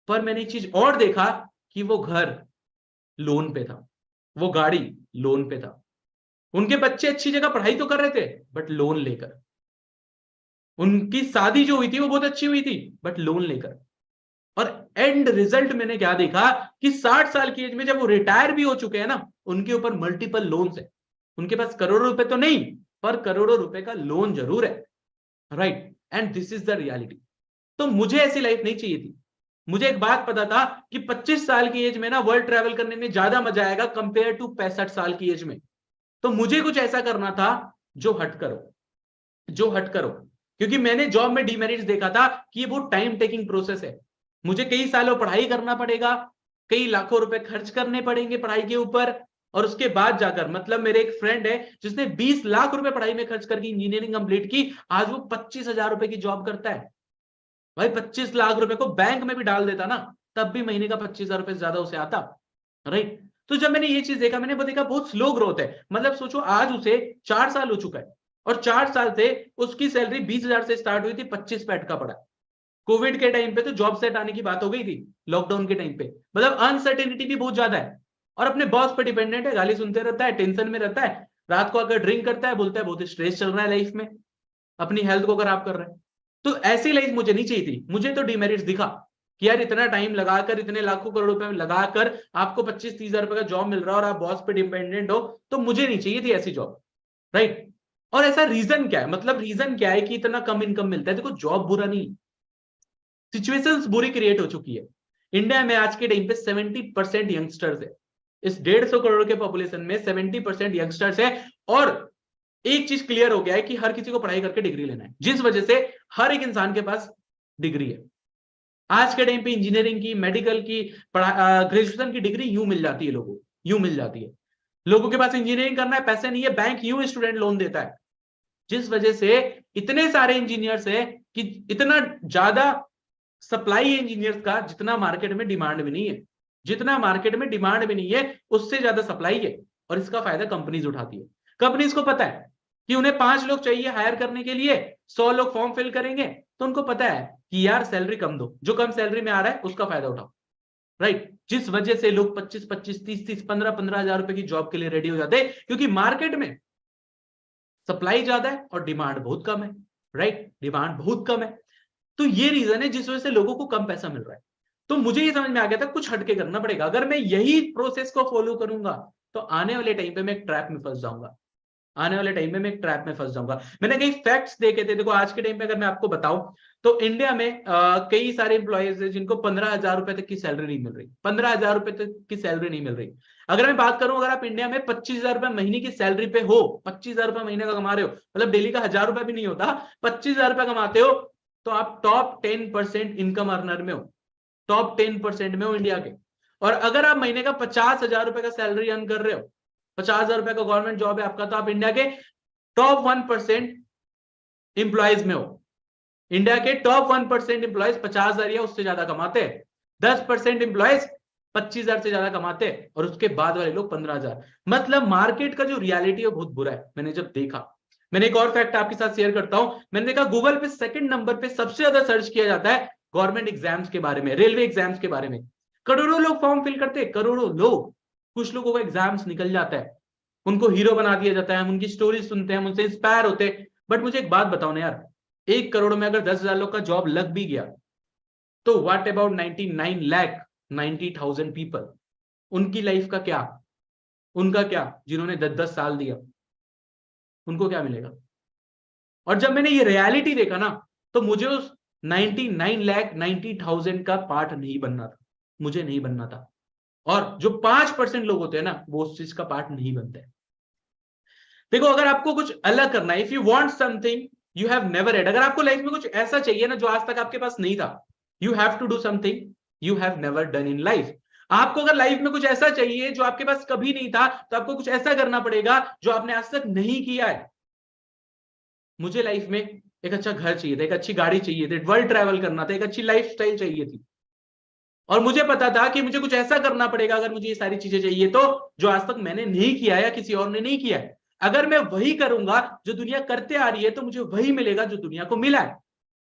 पर मैंने एक चीज और देखा कि वो घर लोन पे था, वो गाड़ी लोन पे था, उनके बच्चे अच्छी जगह पढ़ाई तो कर रहे थे बट लोन लेकर, उनकी शादी जो हुई थी वो बहुत अच्छी हुई थी बट लोन लेकर। और एंड रिजल्ट मैंने क्या देखा कि 60 साल की एज में जब वो रिटायर भी हो चुके हैं ना, उनके ऊपर मल्टीपल लोन्स है। उनके पास करोड़ों रुपए तो नहीं, पर करोड़ों रुपए का लोन जरूर है, right? And this is the reality. तो मुझे ऐसी लाइफ नहीं चाहिए थी। मुझे एक बात पता था कि 25 साल की एज में ना वर्ल्ड ट्रैवल करने में ज्यादा मजा आएगा कंपेयर टू 65 साल की एज में। तो मुझे कुछ ऐसा करना था जो हट करो, जो हट करो, क्योंकि मैंने जॉब में डीमेरिट्स देखा था कि ये बहुत टाइम टेकिंग प्रोसेस है। मुझे कई सालों पढ़ाई करना पड़ेगा, कई लाखों रुपए खर्च करने पड़ेंगे पढ़ाई के ऊपर, और उसके बाद जाकर, मतलब मेरे एक फ्रेंड है जिसने 20 लाख रुपए पढ़ाई में खर्च करके इंजीनियरिंग कंप्लीट की, आज वो 25,000 रुपए की जॉब करता है। भाई 25 लाख रुपए को बैंक में भी डाल देता ना, तब भी महीने का 25,000 रुपए ज्यादा उसे आता, राइट? तो जब मैंने ये चीज देखा, मैंने वो देखा बहुत स्लो ग्रोथ है। मतलब सोचो आज उसे 4 साल हो चुका है, और 4 साल से उसकी सैलरी 20,000 से स्टार्ट हुई थी, 25 पे अटका पड़ा। कोविड के टाइम पे तो जॉब सेट आने की बात हो गई थी, लॉकडाउन के टाइम पे, मतलब अनसर्टेनिटी भी बहुत ज्यादा है, और अपने बॉस पे डिपेंडेंट है, गाली सुनते रहता है, टेंशन में रहता है, रात को अगर ड्रिंक करता है बोलता है बहुत स्ट्रेस चल रहा है लाइफ में, अपनी हेल्थ को खराब कर रहा है। तो ऐसी लाइफ मुझे नहीं चाहिए थी। मुझे तो डिमेरिट्स दिखा कि यार इतना टाइम लगाकर, इतने लाखों करोड़ रुपए लगाकर आपको 25-30 हजार रुपए का जॉब मिल रहा है और आप बॉस पे डिपेंडेंट हो, तो मुझे नहीं चाहिए थी ऐसी जॉब, राइट? और ऐसा रीजन क्या है, मतलब रीजन क्या है कि इतना कम इनकम मिलता है? देखो जॉब बुरा नहीं, सिचुएशंस बुरी क्रिएट हो चुकी है। इंडिया में आज के टाइम पे 70% यंगस्टर्स है, इस 150 करोड़ के पॉपुलेशन में 70% यंगस्टर्स है। और एक चीज क्लियर हो गया है कि हर किसी को पढ़ाई करके डिग्री लेना है, जिस वजह से हर एक इंसान के पास डिग्री है। आज के टाइम पे इंजीनियरिंग की, मेडिकल की, ग्रेजुएशन की डिग्री यूं मिल जाती है लोगों, यूं मिल जाती है। लोगों के पास इंजीनियरिंग करना है, पैसे नहीं है, बैंक यूं स्टूडेंट लोन देता है, जिस वजह से इतने सारे इंजीनियर्स है कि इतना ज्यादा सप्लाई है इंजीनियर्स का, जितना मार्केट में डिमांड भी नहीं है। जितना मार्केट में डिमांड भी नहीं है, उससे ज्यादा सप्लाई है, और इसका फायदा कंपनीज उठाती है। कंपनीज को पता है कि उन्हें 5 लोग चाहिए हायर करने के लिए, 100 लोग फॉर्म फिल करेंगे, तो उनको पता है कि यार सैलरी कम दो, जो कम सैलरी में आ रहा है उसका फायदा उठाओ, राइट? जिस वजह से लोग 25-25, 30-30, 15-15 हजार रुपए की जॉब के लिए रेडी हो जाते हैं, क्योंकि मार्केट में सप्लाई ज्यादा है और डिमांड बहुत कम है। राइट, डिमांड बहुत कम है। तो ये रीजन है जिस वजह से लोगों को कम पैसा मिल रहा है। तो मुझे ये समझ में आ गया था कुछ हटके करना पड़ेगा। अगर मैं यही प्रोसेस को फॉलो करूंगा तो आने वाले टाइम पे मैं एक ट्रैप में फंस जाऊंगा, आने वाले टाइम में मैं एक ट्रैप में फंस जाऊंगा। मैंने कई फैक्ट्स देखे थे। देखो आज के टाइम पे अगर मैं आपको बताऊं तो इंडिया में कई सारे इंप्लॉयज है जिनको 15,000 रुपए तक की सैलरी नहीं मिल रही, 15,000 रुपए तक की सैलरी नहीं मिल रही। अगर मैं बात करूं, अगर आप इंडिया में 25,000 रुपए महीने की सैलरी पे हो, 25,000 रुपए महीने का कमा रहे हो, मतलब डेली का 1,000 रुपए भी नहीं होता, 25,000 रुपए कमाते हो, तो आप टॉप 10% इनकम अर्नर में हो, टॉप 10% में हो इंडिया के। और अगर आप महीने का 50,000 रुपए का सैलरी अर्न कर रहे हो, 50,000 रुपए का गवर्नमेंट जॉब है आपका, तो आप इंडिया के टॉप 1% इंप्लॉयज में हो। इंडिया के टॉप 1% इंप्लॉयज 50,000 या उससे ज्यादा कमाते हैं, 10% इंप्लॉयज 25,000 से ज्यादा कमाते हैं, और उसके बाद वाले लोग 15,000। मतलब मार्केट का जो रियलिटी है बहुत बुरा है। मैंने जब देखा, मैंने एक और फैक्ट आपके साथ शेयर करता हूं। मैंने देखा गूगल पे सेकंड नंबर पे सबसे ज्यादा सर्च किया जाता है गवर्नमेंट एग्जाम्स के बारे में, रेलवे एग्जाम्स के बारे में। करोड़ों लोग फॉर्म फिल करते हैं, करोड़ों लोग। कुछ लोगों को एग्जाम्स निकल जाता है, उनको हीरो बना दिया जाता है, हम उनकी स्टोरी सुनते हैं, हम उनसे इंस्पायर होते हैं। बट मुझे एक बात बताओ ना यार, 1 करोड़ में अगर 10,000 लोग का जॉब लग भी गया, तो व्हाट अबाउट 99,90,000 पीपल? उनकी लाइफ का क्या, उनका क्या, जिन्होंने 10-10 साल दिया, उनको क्या मिलेगा? और जब मैंने ये रियलिटी देखा ना, तो मुझे उस 99,90,000 का पार्ट नहीं बनना था, मुझे नहीं बनना था। और जो 5% लोग होते हैं ना, वो उस चीज का पार्ट नहीं बनते। देखो अगर आपको कुछ अलग करना है, if you want something you have never had, अगर आपको लाइफ में कुछ ऐसा चाहिए ना जो आज तक आपके पास नहीं था, you have to do something you have never done in life. आपको अगर लाइफ में कुछ ऐसा चाहिए जो आपके पास कभी नहीं था, तो आपको कुछ ऐसा करना पड़ेगा जो आपने आज तक नहीं किया है। मुझे लाइफ में एक अच्छा घर चाहिए था, एक अच्छी गाड़ी चाहिए थी, वर्ल्ड ट्रैवल करना था, एक अच्छी लाइफ स्टाइल चाहिए थी। और मुझे पता था कि मुझे कुछ ऐसा करना पड़ेगा अगर मुझे ये सारी चीजें चाहिए तो, जो आज तक मैंने नहीं किया या किसी और ने नहीं किया है। अगर मैं वही करूंगा जो दुनिया करते आ रही है, तो मुझे वही मिलेगा जो दुनिया को मिला है।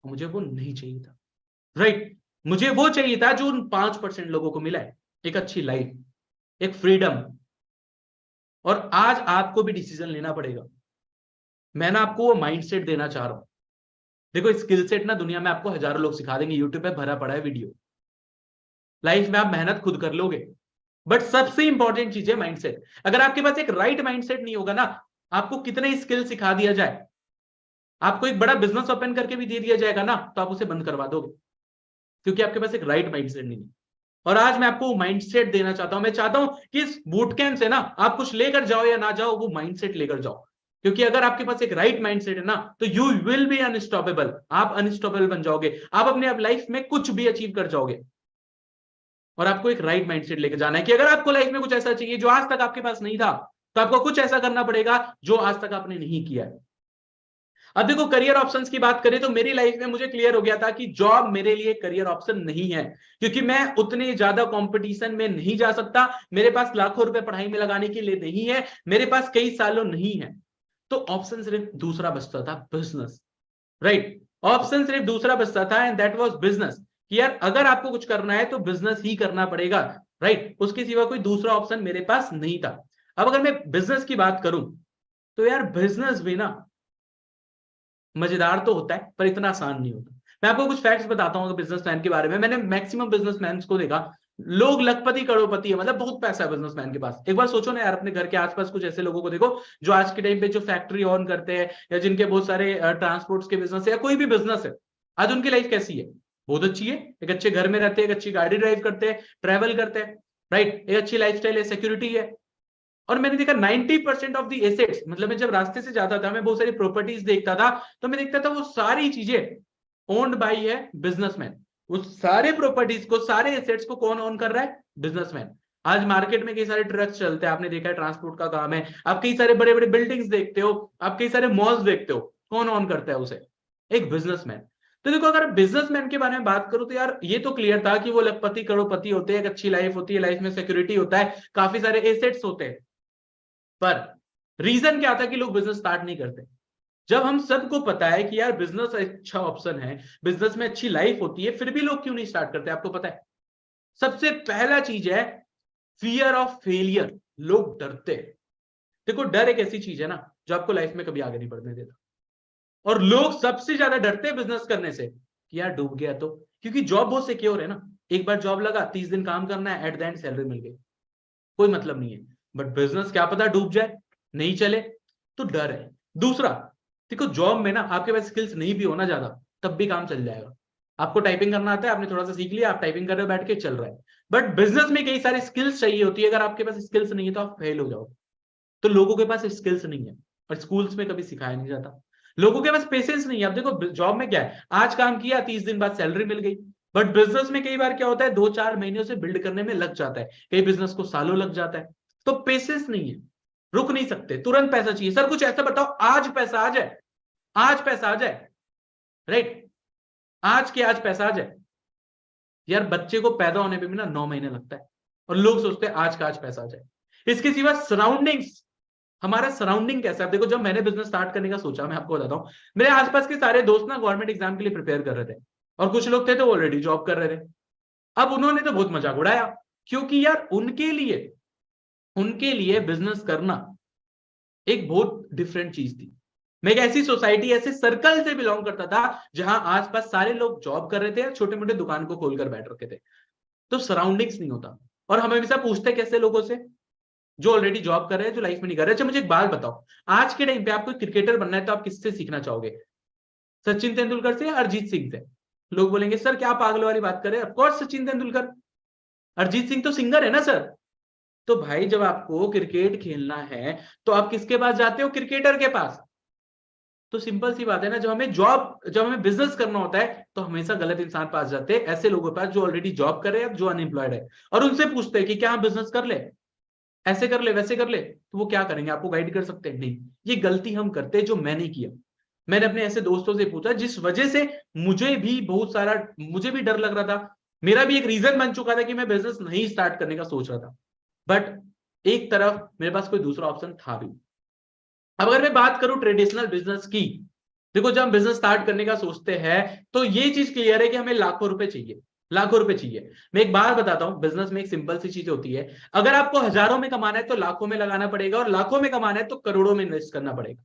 मुझे वो नहीं चाहिए था, राइट। मुझे वो चाहिए था जो उन 5% लोगों को मिला है, एक अच्छी लाइफ, एक फ्रीडम। और आज आपको भी डिसीजन लेना पड़ेगा। मैं ना आपको वो माइंडसेट देना चाह रहा हूं। देखो स्किल सेट ना दुनिया में आपको हजारों लोग सिखा देंगे, यूट्यूब पे भरा पड़ा है वीडियो। लाइफ में आप मेहनत खुद कर लोगे, बट सबसे इंपॉर्टेंट चीज है माइंडसेट। अगर आपके पास एक राइट माइंडसेट नहीं होगा ना, आपको कितने स्किल सिखा दिया जाए, आपको एक बड़ा बिजनेस ओपन करके भी दे दिया जाएगा ना, तो आप उसे बंद करवा दोगे, क्योंकि आपके पास एक राइट माइंडसेट नहीं है। और आज मैं आपको माइंडसेट देना चाहता हूं। मैं चाहता हूं कि इस बूट कैंप से ना आप कुछ लेकर जाओ या ना जाओ, वो माइंडसेट लेकर जाओ। क्योंकि अगर आपके पास एक राइट माइंडसेट है ना, तो यू विल बी अनस्टॉपेबल। आप अनस्टॉपेबल बन जाओगे, आप अपने आप लाइफ में कुछ भी अचीव कर जाओगे। और आपको एक राइट माइंडसेट लेकर जाना है कि अगर आपको लाइफ में कुछ ऐसा चाहिए जो आज तक आपके पास नहीं था, तो आपको कुछ ऐसा करना पड़ेगा जो आज तक आपने नहीं किया है। अब देखो करियर ऑप्शंस की बात करें तो मेरी लाइफ में मुझे क्लियर हो गया था कि जॉब मेरे लिए करियर ऑप्शन नहीं है, क्योंकि मैं उतने ज्यादा कंपटीशन में नहीं जा सकता। मेरे पास लाखों रुपए पढ़ाई में लगाने के लिए नहीं है, मेरे पास कई सालों नहीं है। तो ऑप्शन सिर्फ दूसरा बचता था, बिजनेस, राइट। ऑप्शन सिर्फ दूसरा बचता था, एंड दैट वाज बिजनेस। कि यार अगर आपको कुछ करना है तो बिजनेस ही करना पड़ेगा, राइट। उसके सिवा कोई दूसरा ऑप्शन मेरे पास नहीं था। अब अगर मैं बिजनेस की बात करूं, तो यार बिजनेस भी ना मजेदार तो होता है पर इतना आसान नहीं होता। मैं आपको कुछ फैक्ट्स बताता हूँ बिजनेसमैन के बारे में। मैंने मैक्सिमम बिजनेसमैन को देखा, लोग लखपति करोड़पति है, मतलब बहुत पैसा है बिजनेसमैन के पास। एक बार सोचो ना यार, अपने घर के आसपास कुछ ऐसे लोगों को देखो जो आज के टाइम पे जो फैक्ट्री ऑन करते हैं, या जिनके बहुत सारे ट्रांसपोर्ट्स के बिजनेस है, या कोई भी बिजनेस है। आज उनकी लाइफ कैसी है? बहुत अच्छी है। एक अच्छे घर में रहते हैं, एक अच्छी गाड़ी ड्राइव करते हैं, ट्रैवल करते हैं, राइट। एक अच्छी लाइफस्टाइल है, सिक्योरिटी है। और मैंने देखा 90% ऑफ दी एसेट्स, मतलब मैं जब रास्ते से जाता था, मैं बहुत सारी प्रॉपर्टीज देखता था, तो मैं देखता था वो सारी चीजें ओन्ड बाय है बिजनेसमैन। उस सारे प्रॉपर्टीज को, सारे एसेट्स को कौन ओन कर रहा है? बिजनेसमैन। आज मार्केट में कई सारे ट्रक्स चलते हैं, आपने देखा है, ट्रांसपोर्ट का काम है। आप कई सारे बड़े बड़े बिल्डिंग्स देखते हो, आप कई सारे मॉल्स देखते हो, कौन ऑन करता है उसे? एक बिजनेसमैन। तो देखो अगर बिजनेसमैन के बारे में बात करूं, तो यार ये तो क्लियर था कि वो लखपति करोड़पति होते हैं, एक अच्छी लाइफ होती है, लाइफ में सिक्योरिटी होता है, काफी सारे एसेट्स होते हैं। पर रीजन क्या था कि लोग बिजनेस स्टार्ट नहीं करते? जब हम सबको पता है कि यार बिजनेस अच्छा ऑप्शन है, बिजनेस में अच्छी लाइफ होती है, फिर भी लोग क्यों नहीं स्टार्ट करते? आपको पता है सबसे पहला चीज है फियर ऑफ फेलियर। लोग डरते हैं। देखो डर एक ऐसी चीज है ना जो आपको लाइफ में कभी आगे नहीं बढ़ने देता। और लोग सबसे ज्यादा डरते हैं बिजनेस करने से कि यार डूब गया तो, क्योंकि जॉब बहुत सिक्योर है ना, एक बार जॉब लगा 30 दिन काम करना है, एट द एंड सैलरी मिल गई, कोई मतलब नहीं है। बट बिजनेस क्या पता डूब जाए, नहीं चले, तो डर है। दूसरा, देखो जॉब में ना आपके पास स्किल्स नहीं भी होना ज्यादा, तब भी काम चल जाएगा। आपको टाइपिंग करना आता है, आपने थोड़ा सा सीख लिया, आप टाइपिंग कर रहे हो बैठ के, चल रहा है। बट बिजनेस में कई सारी स्किल्स चाहिए होती है, अगर आपके पास स्किल्स नहीं है तो आप फेल हो जाओगे। तो लोगों के पास स्किल्स नहीं है, और स्कूल्स में कभी सिखाया नहीं जाता। लोगों के पास पेशेंस नहीं है। अब देखो जॉब में क्या है, आज काम किया 30 दिन बाद सैलरी मिल गई। बट बिजनेस में कई बार क्या होता है, 2-4 महीनों से बिल्ड करने में लग जाता है, कई बिजनेस को सालों लग जाता है। तो पेशेंस नहीं है, रुक नहीं सकते, तुरंत पैसा चाहिए। सर कुछ ऐसा बताओ आज पैसा आ जाए, आज पैसा आ जाए, राइट, आज के आज पैसा आ जाए। यार बच्चे को पैदा होने पे भी ना 9 महीने लगता है, और लोग सोचते हैं आज का आज पैसा आ जाए। इसके सिवा सराउंडिंग्स, हमारा सराउंडिंग कैसा है। देखो जब मैंने बिजनेस स्टार्ट करने का सोचा, मैं आपको बताता हूं, मेरे आसपास के सारे दोस्त ना गवर्नमेंट एग्जाम के लिए प्रिपेयर कर रहे थे, और कुछ लोग थे तो ऑलरेडी जॉब कर रहे थे। अब उन्होंने तो बहुत मजाक उड़ाया, क्योंकि यार उनके लिए बिजनेस करना एक बहुत डिफरेंट चीज थी। मैं एक ऐसी सोसाइटी, ऐसे सर्कल से बिलोंग करता था जहां आसपास सारे लोग जॉब कर रहे थे, छोटे मोटे दुकान को खोलकर बैठ रखे थे। तो सराउंडिंग्स नहीं होता। और हम हमेशा पूछते कैसे लोगों से, जो ऑलरेडी जॉब कर रहे हैं, जो लाइफ में नहीं कर रहे। अच्छा मुझे एक बात बताओ, आज के टाइम पे आपको क्रिकेटर बनना है तो आप किससे सीखना चाहोगे, सचिन तेंदुलकर से या अरिजीत सिंह से? लोग बोलेंगे सर क्या पागल वाली बात कर रहे हैं, ऑफकोर्स सचिन तेंदुलकर। अरिजीत सिंह तो सिंगर है ना सर। तो भाई जब आपको क्रिकेट खेलना है तो आप किसके पास जाते हो, क्रिकेटर के पास। तो सिंपल सी बात है ना, जब हमें बिजनेस करना होता है तो हमेशा गलत इंसान पास जाते हैं, ऐसे लोगों के पास जो ऑलरेडी जॉब कर रहे हैं, जो अनएम्प्लॉयड है, और उनसे पूछते हैं कि क्या हम बिजनेस कर ले, ऐसे कर ले, वैसे कर ले। तो वो क्या करेंगे, आपको गाइड कर सकते हैं? नहीं। ये गलती हम करते हैं जो मैंने किया। मैंने अपने ऐसे दोस्तों से पूछा जिस वजह से मुझे भी डर लग रहा था, मेरा भी एक रीजन बन चुका था कि मैं बिजनेस नहीं स्टार्ट करने का सोच रहा था। बट एक तरफ मेरे पास कोई दूसरा ऑप्शन था भी। अब अगर मैं बात करूं ट्रेडिशनल बिजनेस की, देखो जब हम बिजनेस स्टार्ट करने का सोचते हैं तो ये चीज क्लियर है कि हमें लाखों रुपए चाहिए, लाखों रुपए चाहिए। मैं एक बात बताता हूं, बिजनेस में एक सिंपल सी चीज होती है, अगर आपको हजारों में कमाना है तो लाखों में लगाना पड़ेगा, और लाखों में कमाना है तो करोड़ों में इन्वेस्ट करना पड़ेगा।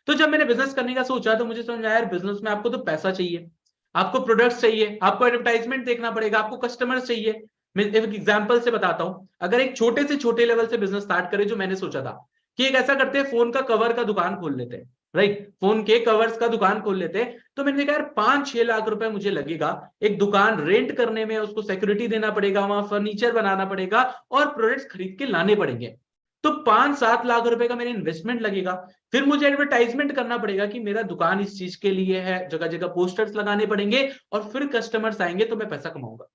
तो जब मैंने बिजनेस करने का सोचा तो मुझे समझ आया यार बिजनेस में आपको तो पैसा चाहिए, आपको प्रोडक्ट्स चाहिए, आपको एडवर्टाइजमेंट देखना पड़ेगा, आपको कस्टमर्स चाहिए। मैं एक एग्जांपल से बताता हूं, अगर एक छोटे से छोटे लेवल से बिजनेस स्टार्ट करें, जो मैंने सोचा था कि एक ऐसा करते हैं, फोन का कवर का दुकान खोल लेते हैं, राइट, फोन के कवर्स का दुकान खोल लेते हैं। तो मैंने कहा यार 5-6 लाख रुपए मुझे लगेगा एक दुकान रेंट करने में, उसको सिक्योरिटी देना पड़ेगा, वहां फर्नीचर बनाना पड़ेगा, और प्रोडक्ट्स खरीद के लाने पड़ेंगे। तो 5-7 लाख रुपए का मेरा इन्वेस्टमेंट लगेगा। फिर मुझे एडवर्टाइजमेंट करना पड़ेगा कि मेरा दुकान इस चीज के लिए है, जगह जगह पोस्टर्स लगाने पड़ेंगे, और फिर कस्टमर्स आएंगे तो मैं पैसा कमाऊंगा।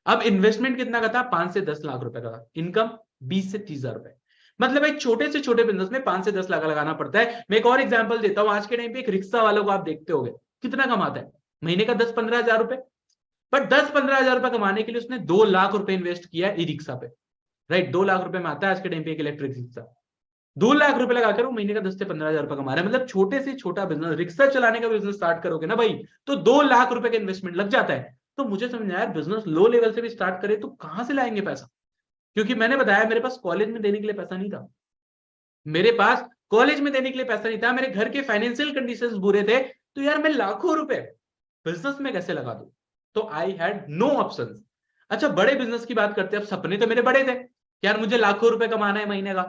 अब इन्वेस्टमेंट कितना का था, 5 से 10 लाख रुपए का, इनकम 20 से 30 हजार रुपए। मतलब एक छोटे से छोटे बिजनेस में 5 से 10 लाख लगाना पड़ता है। मैं एक और एग्जांपल देता हूं, आज के टाइम पे एक रिक्शा वालों को आप देखते होंगे, कितना कमाता है, महीने का 10-15 हजार रुपए। बट 10-15 हजार रुपए कमाने के लिए उसने 2 लाख रुपए इन्वेस्ट किया ई रिक्शा पे, राइट। 2 लाख रुपए में आता है आज के टाइम पे एक इलेक्ट्रिक रिक्शा। 2 लाख रुपए लगाकर वो महीने का 10 से 15 हजार रुपए कमा रहा है। मतलब छोटे से छोटा बिजनेस, रिक्शा चलाने का बिजनेस स्टार्ट करोगे ना भाई, तो 2 लाख रुपए का इन्वेस्टमेंट लग जाता है। तो मुझे समझ आया बिजनेस लो लेवल से भी स्टार्ट करे तो कहां से लाएंगे पैसा, क्योंकि मैंने बताया मेरे पास कॉलेज में देने के लिए पैसा नहीं था। मेरे पास कॉलेज में देने के लिए पैसा नहीं था, मेरे घर के फाइनेंशियल कंडीशंस बुरे थे। तो यार मैं लाखों रुपए बिजनेस में कैसे लगा दूं? तो आई हैड नो ऑप्शंस। अच्छा बड़े बिजनेस की बात करते हैं, अब सपने तो मेरे बड़े थे, यार मुझे लाखों रुपए कमाना है महीने का।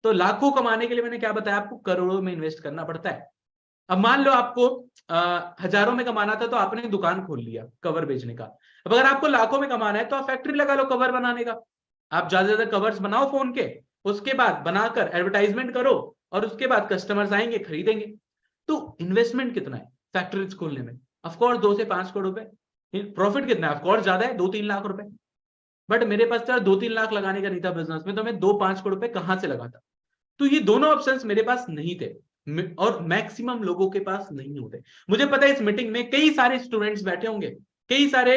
तो लाखों कमाने के लिए मैंने क्या बताया आपको, करोड़ों में इन्वेस्ट करना पड़ता है। अब मान लो आपको हजारों में कमाना था तो आपने दुकान खोल लिया कवर बेचने का। अब अगर आपको लाखों में कमाना है तो आप फैक्ट्री लगा लो कवर बनाने का। आप ज्यादा से ज्यादा कवर्स बनाओ फोन के, उसके बाद बनाकर एडवर्टाइजमेंट करो, और उसके बाद कस्टमर्स आएंगे खरीदेंगे। तो इन्वेस्टमेंट कितना है फैक्ट्रीज खोलने में? ऑफकोर्स 2 से 5 करोड़ रुपए। प्रॉफिट कितना है? ऑफकोर्स ज्यादा है, 2-3 लाख रुपए। बट मेरे पास तो 2-3 लाख लगाने का नहीं था बिजनेस में, तो मैं 2-5 करोड़ रुपए कहां से लगाता? तो ये दोनों ऑप्शंस मेरे पास नहीं थे, और मैक्सिमम लोगों के पास नहीं होते। मुझे पता है इस मीटिंग में कई सारे स्टूडेंट्स बैठे होंगे, कई सारे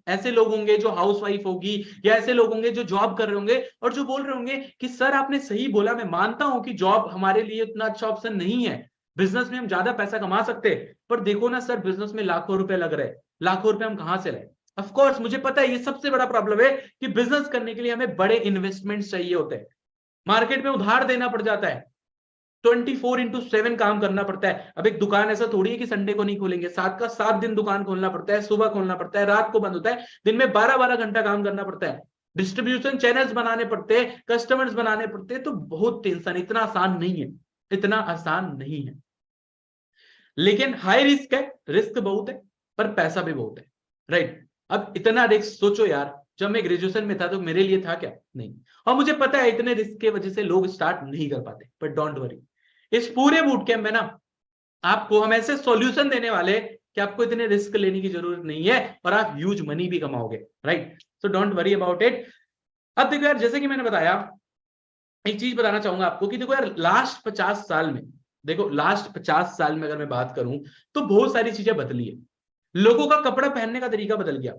ऐसे लोग होंगे जो हाउसवाइफ होगी, या ऐसे लोग होंगे जो जॉब कर रहे होंगे, और जो बोल रहे होंगे कि सर आपने सही बोला, मैं मानता हूं कि जॉब हमारे लिए उतना अच्छा ऑप्शन नहीं है, बिजनेस में हम ज्यादा पैसा कमा सकते हैं, पर देखो ना सर बिजनेस में लाखों रुपए लग रहे हैं, लाखों रुपए हम कहां से लाए? ऑफ कोर्स मुझे पता है ये सबसे बड़ा प्रॉब्लम है कि बिजनेस करने के लिए हमें बड़े इन्वेस्टमेंट चाहिए होते हैं, मार्केट में उधार देना पड़ जाता है। 24/7 काम करना पड़ता है। अब एक दुकान ऐसा थोड़ी है कि संडे को नहीं खोलेंगे, 7 का 7 दिन दुकान खोलना पड़ता है, सुबह खोलना पड़ता है, रात को बंद होता है, दिन में 12-12 घंटा काम करना पड़ता है, डिस्ट्रीब्यूशन चैनल्स बनाने पड़ते हैं, कस्टमर्स बनाने पड़ते हैं, तो बहुत टेंशन, इतना आसान नहीं है, इतना आसान नहीं है। लेकिन हाई रिस्क है, रिस्क बहुत है, पर पैसा भी बहुत है, राइट। अब इतना रिस्क सोचो यार, जब मैं ग्रेजुएशन में था तो मेरे लिए था क्या? नहीं। और मुझे पता है इतने रिस्क की वजह से लोग स्टार्ट नहीं कर पाते, बट डोंट वरी, इस पूरे बूट कैंप में ना आपको हम ऐसे सॉल्यूशन देने वाले कि आपको इतने रिस्क लेने की जरूरत नहीं है और आप ह्यूज मनी भी कमाओगे, right. So don't worry about it. अब देखो यार, जैसे कि मैंने बताया, एक चीज बताना चाहूंगा आपको कि देखो यार, लास्ट 50 साल में, देखो लास्ट 50 साल में अगर मैं बात करूं तो बहुत सारी चीजें बदली है। लोगों का कपड़ा पहनने का तरीका बदल गया।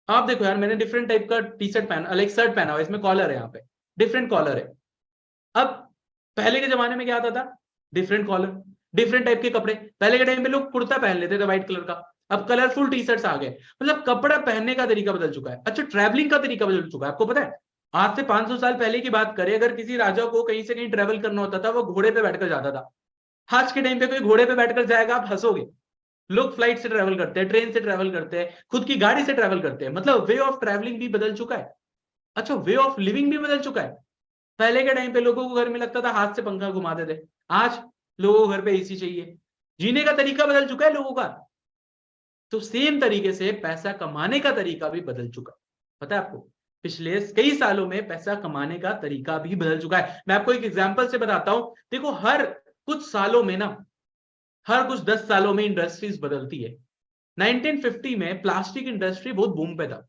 आप देखो यार, मैंने डिफरेंट टाइप का टी शर्ट पहना, लाइक शर्ट पहना हुआ, इसमें कॉलर है, यहाँ पे डिफरेंट कॉलर है। अब पहले के जमाने में क्या आता था? डिफरेंट कॉलर, डिफरेंट टाइप के कपड़े। पहले के टाइम पे लोग कुर्ता पहन लेते थे व्हाइट कलर का, अब कलरफुल टी शर्ट्स आ गए। मतलब कपड़ा पहनने का तरीका बदल चुका है। अच्छा, ट्रैवलिंग का तरीका बदल चुका है। आपको पता है, आज से 500 साल पहले की बात करें, अगर किसी राजा को कहीं से कहीं ट्रेवल करना होता था, वो घोड़े पे बैठकर जाता था। आज के टाइम पे कोई घोड़े पे बैठकर जाएगा, आप हंसोगे। लोग फ्लाइट से ट्रेवल करते हैं, ट्रेन से ट्रेवल करते हैं, खुद की गाड़ी से ट्रेवल करते हैं। मतलब वे ऑफ ट्रैवलिंग भी बदल चुका है। अच्छा, वे ऑफ लिविंग भी बदल चुका है। पहले के टाइम पे लोगों को घर में लगता था हाथ से पंखा घुमाते थे, आज लोगों को घर पे एसी चाहिए। जीने का तरीका बदल चुका है लोगों का। तो सेम तरीके से पैसा कमाने का तरीका भी बदल चुका है। पता है आपको, पिछले कई सालों में पैसा कमाने का तरीका भी बदल चुका है। मैं आपको एक एग्जांपल से बताता हूं। देखो, हर कुछ सालों में ना, हर कुछ 10 सालों में इंडस्ट्रीज बदलती है। 1950 में प्लास्टिक इंडस्ट्री बहुत बूम पे था,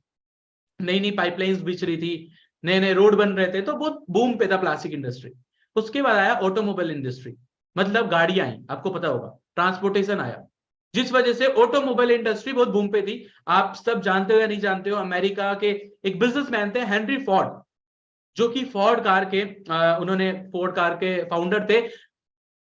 नई नई पाइपलाइंस बिछ रही थी, नए नए रोड बन रहे थे, तो बहुत बूम पे था प्लास्टिक इंडस्ट्री। उसके बाद आया ऑटोमोबाइल इंडस्ट्री, मतलब गाड़ियां आई, आपको पता होगा, ट्रांसपोर्टेशन आया, जिस वजह से ऑटोमोबाइल इंडस्ट्री बहुत बूम पे थी। आप सब जानते हो या नहीं जानते हो, अमेरिका के एक बिजनेसमैन थे हेनरी फोर्ड, जो कि फोर्ड कार के उन्होंने फोर्ड कार के फाउंडर थे।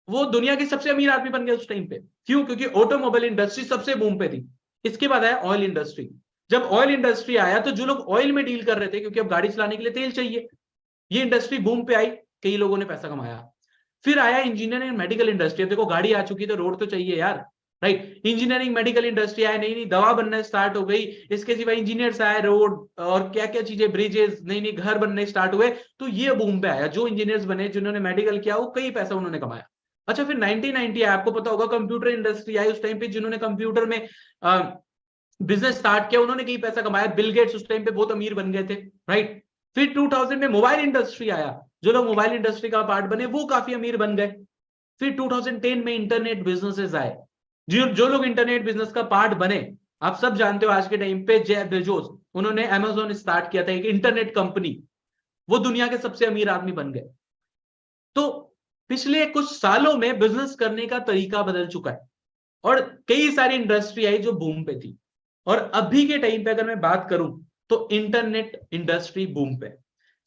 वो दुनिया के सबसे अमीर आदमी बन गए उस टाइम पे। क्यों? क्योंकि ऑटोमोबाइल इंडस्ट्री सबसे बूम पे थी। इसके बाद आया ऑयल इंडस्ट्री। जब ऑयल इंडस्ट्री आया तो जो लोग ऑयल में डील कर रहे थे, क्योंकि अब गाड़ी चलाने के लिए तेल चाहिए, ये इंडस्ट्री बूम पे आई, कई लोगों ने पैसा कमाया। फिर आया इंजीनियरिंग एंड मेडिकल इंडस्ट्री। अब देखो, गाड़ी आ चुकी तो रोड तो चाहिए यार, राइट। इंजीनियरिंग मेडिकल इंडस्ट्री आया, नई नई दवा बनना स्टार्ट हो गई। इसके सिवा इंजीनियर्स आए, रोड और क्या क्या चीजें, ब्रिजेस, नई नई घर बनने स्टार्ट हुए। तो ये बूम पे आया। जो इंजीनियर्स बने, जिन्होंने मेडिकल किया, वो कई पैसा उन्होंने कमाया। अच्छा, फिर 1990 आया, आपको पता होगा, कंप्यूटर इंडस्ट्री आई। उस टाइम पे जिन्होंने कंप्यूटर में बिजनेस स्टार्ट किया, उन्होंने कई पैसा कमाया। बिल गेट्स उस टाइम पे बहुत अमीर बन गए थे, राइट। फिर 2000 में मोबाइल इंडस्ट्री आया, जो लोग मोबाइल इंडस्ट्री का पार्ट बने वो काफी अमीर बन गए। फिर 2010 में इंटरनेट बिजनेसेस आए, जो लोग इंटरनेट बिजनेस का पार्ट बने, आप सब जानते हो आज के टाइम पे जेफ बेजोस, उन्होंने अमेजोन स्टार्ट किया था, एक इंटरनेट कंपनी, वो दुनिया के सबसे अमीर आदमी बन गए। तो पिछले कुछ सालों में बिजनेस करने का तरीका बदल चुका है और कई सारी इंडस्ट्री आई जो बूम पे थी। और अभी के टाइम पे अगर मैं बात करूं तो इंटरनेट इंडस्ट्री बूम पे,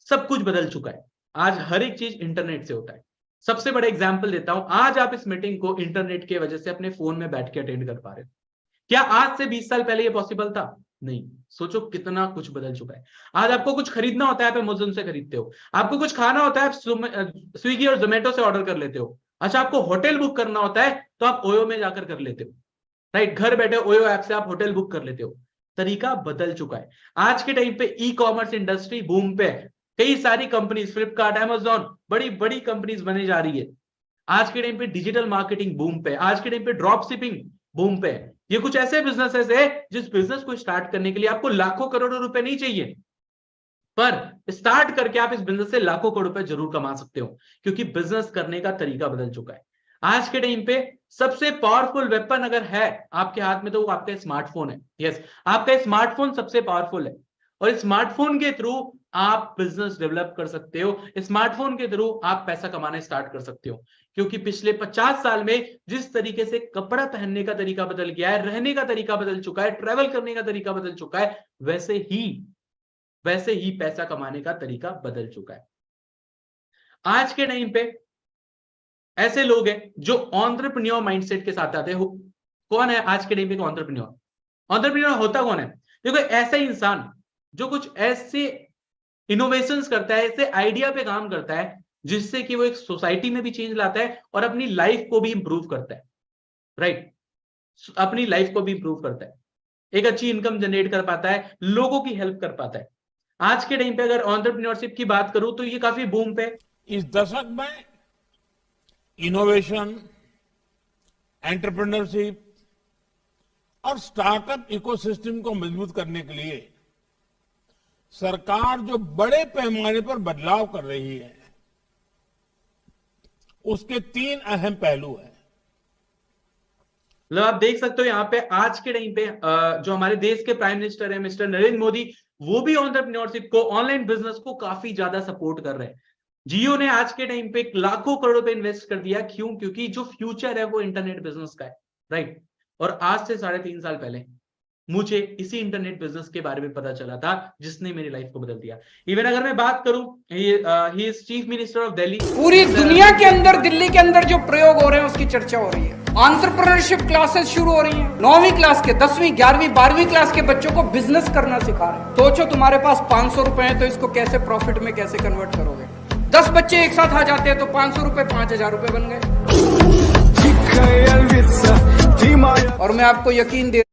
सब कुछ बदल चुका है। आज हर एक चीज इंटरनेट से होता है। सबसे बड़ा एग्जांपल देता हूं, आज आप इस मीटिंग को इंटरनेट की वजह से अपने फोन में बैठ के अटेंड कर पा रहे हो। क्या आज से 20 साल पहले ये पॉसिबल था? नहीं। सोचो कितना कुछ बदल चुका है। आज आपको कुछ खरीदना होता है, आप अमेज़न से खरीदते हो। आपको कुछ खाना होता है, आप स्विगी और जोमेटो से ऑर्डर कर लेते हो। अच्छा, आपको होटल बुक करना होता है तो आप ओयो में जाकर कर लेते हो, राइट। घर बैठे ओयो ऐप से आप होटल बुक कर लेते हो। तरीका बदल चुका है। आज के टाइम पे ई कॉमर्स इंडस्ट्री बूम पे है। कई सारी कंपनीज, फ्लिपकार्ट, अमेज़न, बड़ी बड़ी कंपनीज बने जा रही है। आज के टाइम पे डिजिटल मार्केटिंग बूम पे, आज के टाइम पे ड्रॉप शिपिंग बूम पे। ये कुछ ऐसे बिजनेसेस है जिस बिजनेस को स्टार्ट करने के लिए आपको लाखों करोड़ों रुपए नहीं चाहिए, पर स्टार्ट करके आप इस बिजनेस से लाखों करोड़ रुपए जरूर कमा सकते हो, क्योंकि बिजनेस करने का तरीका बदल चुका है। आज के टाइम पे सबसे पावरफुल वेपन अगर है आपके हाथ में तो वो आपका स्मार्टफोन है। यस, आपका स्मार्टफोन सबसे पावरफुल है और स्मार्टफोन के थ्रू आप बिजनेस डेवलप कर सकते हो। स्मार्टफोन के थ्रू आप पैसा कमाना स्टार्ट कर सकते हो, क्योंकि पिछले 50 साल में जिस तरीके से कपड़ा पहनने का तरीका बदल गया है, रहने का तरीका बदल चुका है, ट्रेवल करने का तरीका बदल चुका है, वैसे ही पैसा कमाने का तरीका बदल चुका है। आज के टाइम पे ऐसे लोग हैं जो एंटरप्रेन्योर माइंडसेट के साथ आते हैं। कौन है आज के टाइम पे एंटरप्रेन्योर? एंटरप्रेन्योर होता कौन है? देखो, ऐसा इंसान जो कुछ ऐसे इनोवेशंस करता है, ऐसे आइडिया पे काम करता है जिससे कि वो एक सोसाइटी में भी चेंज लाता है और अपनी लाइफ को भी इंप्रूव करता है, राइट? अपनी लाइफ को भी इंप्रूव करता है, एक अच्छी इनकम जनरेट कर पाता है, लोगों की हेल्प कर पाता है। आज के टाइम पे अगर एंटरप्रेन्योरशिप की बात करूं तो ये काफी बूम पे। इस दशक में इनोवेशन, एंटरप्रेन्योरशिप और स्टार्टअप इकोसिस्टम को मजबूत करने के लिए सरकार जो बड़े पैमाने पर बदलाव कर रही है, उसके 3 अहम पहलू हैं। मतलब आप देख सकते हो यहाँ पे आज के टाइम पे जो हमारे देश के प्राइम मिनिस्टर है मिस्टर नरेंद्र मोदी, वो भी एंटरप्रेन्योरशिप को, ऑनलाइन बिजनेस को काफी ज्यादा सपोर्ट कर रहे हैं। जियो ने आज के टाइम पे लाखों करोड़ रुपए इन्वेस्ट कर दिया, क्यों? क्योंकि जो फ्यूचर है वो इंटरनेट बिजनेस का है, राइट? और आज से 3.5 साल पहले मुझे इसी इंटरनेट बिजनेस के बारे में पता चला था, जिसने मेरी लाइफ को बदल दिया। इवन अगर मैं बात करूं, he is chief minister of Delhi. पूरी दुनिया के अंदर, दिल्ली के अंदर जो प्रयोग हो रहे हैं उसकी चर्चा हो रही है। एंटरप्रेन्योरशिप क्लासेस शुरू हो रही हैं। 9वीं क्लास के, 10वीं, 11वीं, 12वीं क्लास के बच्चों को बिजनेस करना सिखा रहे हैं। सोचो तुम्हारे पास 500 रुपए हैं तो इसको कैसे प्रॉफिट में कैसे कन्वर्ट करोगे? 10 बच्चे एक साथ आ जाते हैं तो 500 रुपए 5000 रुपए बन गए। और मैं आपको यकीन दे,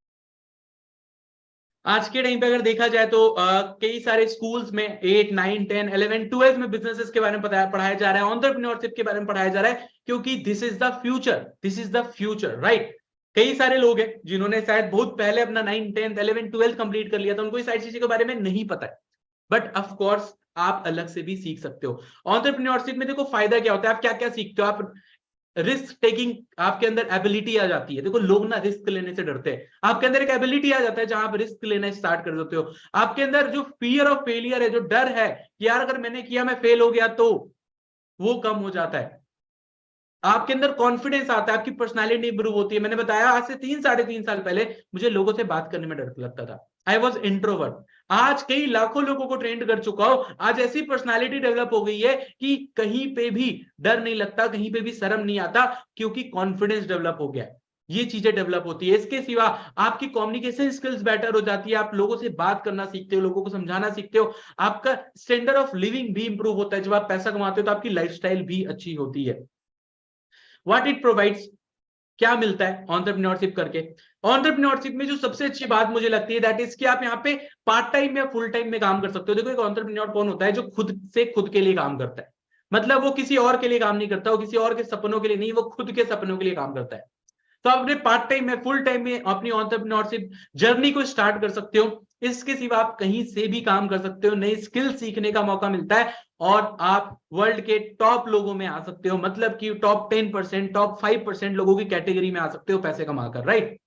आज के टाइम पे अगर देखा जाए तो कई सारे स्कूल्स में 8, 9, 10, 11, 12 में बिजनेसेस के बारे में पढ़ाया जा रहा है, एंटरप्रेन्योरशिप के बारे में पढ़ाया जा रहा है, क्योंकि this is the future, this is the future, right? कई सारे लोग हैं जिन्होंने शायद बहुत पहले अपना 9, 10, 11, 12 कंप्लीट कर लिया था, उनको इस सारी चीजों के बारे में नहीं पता है। बट ऑफ कोर्स आप अलग से भी सीख सकते हो। एंटरप्रेन्योरशिप में देखो फायदा क्या होता है, आप क्या क्या सीखते हो? आप रिस्क टेकिंग, आपके अंदर एबिलिटी आ जाती है। देखो लोग ना रिस्क लेने से डरते हैं, आपके अंदर एक एबिलिटी आ जाता है जहां आप रिस्क लेना स्टार्ट कर देते हो। आपके अंदर जो फियर ऑफ फेलियर है, जो डर है कि यार अगर मैंने किया मैं फेल हो गया, तो वो कम हो जाता है। आपके अंदर कॉन्फिडेंस आता है, आपकी पर्सनालिटी इंप्रूव होती है। मैंने बताया आज से 3-3.5 साल पहले मुझे लोगों से बात करने में डर लगता था, आई वॉज इंट्रोवर्ट। आज कई लाखों लोगों को ट्रेंड कर चुका हूं, आज ऐसी पर्सनालिटी डेवलप हो गई है कि कहीं पे भी डर नहीं लगता, कहीं पे भी शर्म नहीं आता, क्योंकि कॉन्फिडेंस डेवलप हो गया है। ये चीजें डेवलप होती है। इसके सिवा आपकी कम्युनिकेशन स्किल्स बेटर हो जाती है, आप लोगों से बात करना सीखते हो, लोगों को समझाना सीखते हो, आपका स्टैंडर्ड ऑफ लिविंग भी इंप्रूव होता है। जब आप पैसा कमाते हो तो आपकी लाइफस्टाइल भी अच्छी होती है। व्हाट इट प्रोवाइड्स, क्या मिलता है एंटरप्रेन्योरशिप करके? एंटरप्रेन्योरशिप में जो सबसे अच्छी बात मुझे लगती है दैट इज कि आप यहाँ पे पार्ट टाइम या फुल टाइम में काम कर सकते हो। देखो एक एंटरप्रेन्योर कौन होता है? जो खुद से खुद के लिए काम करता है। मतलब वो किसी और के लिए काम नहीं करता, वो किसी और के सपनों के लिए नहीं, वो खुद के सपनों के लिए काम करता है। तो आप अपने पार्ट टाइम में, फुल टाइम में अपनी एंटरप्रेन्योरशिप जर्नी को स्टार्ट कर सकते हो। इसके सिवा आप कहीं से भी काम कर सकते हो, नई स्किल सीखने का मौका मिलता है और आप वर्ल्ड के टॉप लोगों में आ सकते हो। मतलब कि टॉप 10%, टॉप 5% लोगों की कैटेगरी में आ सकते हो पैसे कमाकर, राइट?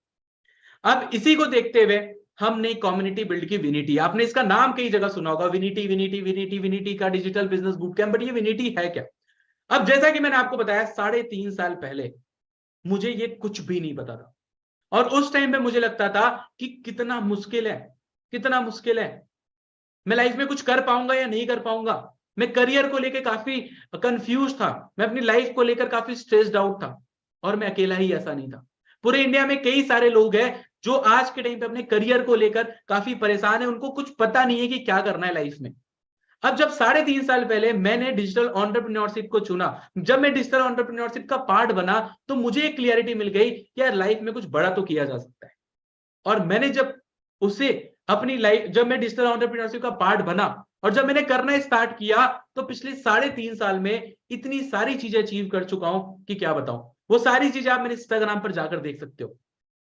अब इसी को देखते हुए हमने कम्युनिटी बिल्ड की, विनिटी। आपने इसका नाम कई जगह सुना होगा, विनिटी, विनिटी, विनिटी, विनिटी का digital business boot camp. But ये विनिटी है क्या? अब जैसा कि मैंने आपको बताया 3.5 साल पहले मुझे ये कुछ भी नहीं पता था, और उस टाइम पे मुझे लगता था कि कितना मुश्किल है, कितना मुश्किल है, मैं लाइफ में कुछ कर पाऊंगा या नहीं कर पाऊंगा। मैं करियर को लेकर काफी कंफ्यूज था, मैं अपनी लाइफ को लेकर काफी स्ट्रेस्ड आउट था, और मैं अकेला ही ऐसा नहीं था। पूरे इंडिया में कई सारे लोग हैं जो आज के टाइम पे अपने करियर को लेकर काफी परेशान है, उनको कुछ पता नहीं है कि क्या करना है लाइफ में। अब जब 3.5 साल पहले मैंने डिजिटल एंटरप्रेन्योरशिप को चुना, जब मैं डिजिटल एंटरप्रेन्योरशिप का पार्ट बना, तो मुझे एक क्लियरिटी मिल गई कि यार लाइफ में कुछ बड़ा तो किया जा सकता है। और मैंने जब उसे अपनी लाइफ, जब मैं डिजिटल एंटरप्रेन्योरशिप का पार्ट बना और जब मैंने करना स्टार्ट किया, तो पिछले 3.5 साल में इतनी सारी चीजें अचीव कर चुका हूं कि क्या बताऊं। वो सारी चीजें आप मेरे इंस्टाग्राम पर जाकर देख सकते हो।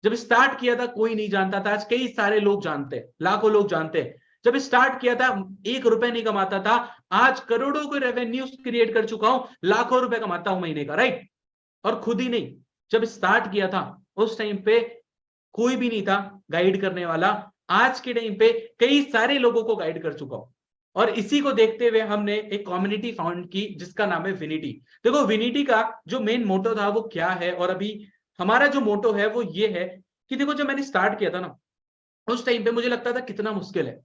जब स्टार्ट किया था कोई नहीं जानता था, आज कई सारे लोग जानते हैं, लाखों लोग जानते हैं। जब स्टार्ट किया था 1 रुपए नहीं कमाता था, आज करोड़ों को रेवेन्यू क्रिएट कर चुका हूं, लाखों रुपए कमाता हूं महीने का, राइट? और खुद ही नहीं, जब स्टार्ट किया था उस टाइम पे कोई भी नहीं था गाइड करने वाला। आज के टाइम पे कई सारे लोगों को गाइड कर चुका हूं, और इसी को देखते हुए हमने एक कम्युनिटी फाउंड की जिसका नाम है विनिटी। देखो विनिटी का जो मेन मोटो था वो क्या है, और अभी हमारा जो मोटो है वो ये है कि देखो जब मैंने स्टार्ट किया था ना, उस टाइम पे मुझे लगता था कितना मुश्किल है,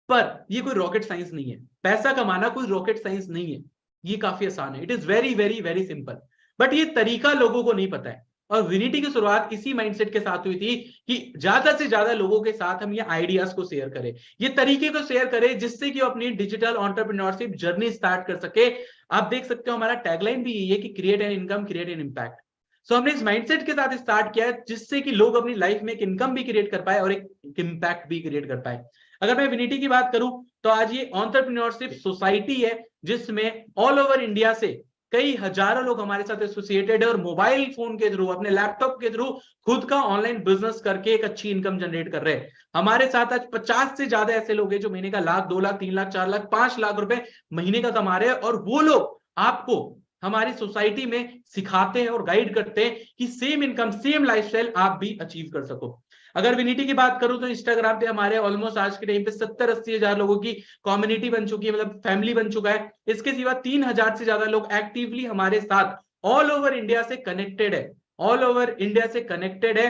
पर ये कोई रॉकेट साइंस नहीं है। पैसा कमाना कोई रॉकेट साइंस नहीं है, ये काफी आसान है। It is very very very simple. But ये तरीका लोगों को नहीं पता है। और विनिटी की शुरुआत इसी माइंडसेट के साथ हुई थी कि ज्यादा से ज्यादा लोगों के साथ हम ये आइडियाज को शेयर करें, ये तरीके को शेयर करें जिससे कि वो अपनी डिजिटल एंटरप्रेन्योरशिप जर्नी स्टार्ट कर सके। आप देख सकते हो हमारा टैगलाइन भी यही है कि create an income, create an impact. So हमने इस माइंडसेट के साथ स्टार्ट किया है जिससे कि लोग अपनी लाइफ में एक इनकम भी क्रिएट कर पाए और एक इम्पैक्ट भी क्रिएट कर पाए। अगर मैं विनिटी की बात करूं तो आज ये एंटरप्रेन्योरशिप सोसाइटी है जिसमें ऑल ओवर इंडिया से कई हजारों लोग हमारे साथ एसोसिएटेड है और मोबाइल फोन के थ्रू, अपने लैपटॉप के थ्रू खुद का ऑनलाइन बिजनेस करके एक अच्छी इनकम जनरेट कर रहे हैं। हमारे साथ आज 50 से ज्यादा ऐसे लोग हैं जो महीने का 1 लाख, 2 लाख, 3 लाख, 4 लाख, 5 लाख रुपए महीने का कमा रहे हैं और वो लोग आपको हमारी सोसाइटी में सिखाते हैं और गाइड करते हैं कि सेम इनकम, सेम लाइफस्टाइल आप भी अचीव कर सको। अगर विनिटी की बात करूं तो इंस्टाग्राम पे हमारे ऑलमोस्ट आज के टाइम पे 70-80 हजार लोगों की कम्युनिटी बन चुकी है, मतलब फैमिली बन चुका है। इसके सिवा 3000 से ज्यादा लोग एक्टिवली हमारे साथ ऑल ओवर इंडिया से कनेक्टेड है, ऑल ओवर इंडिया से कनेक्टेड है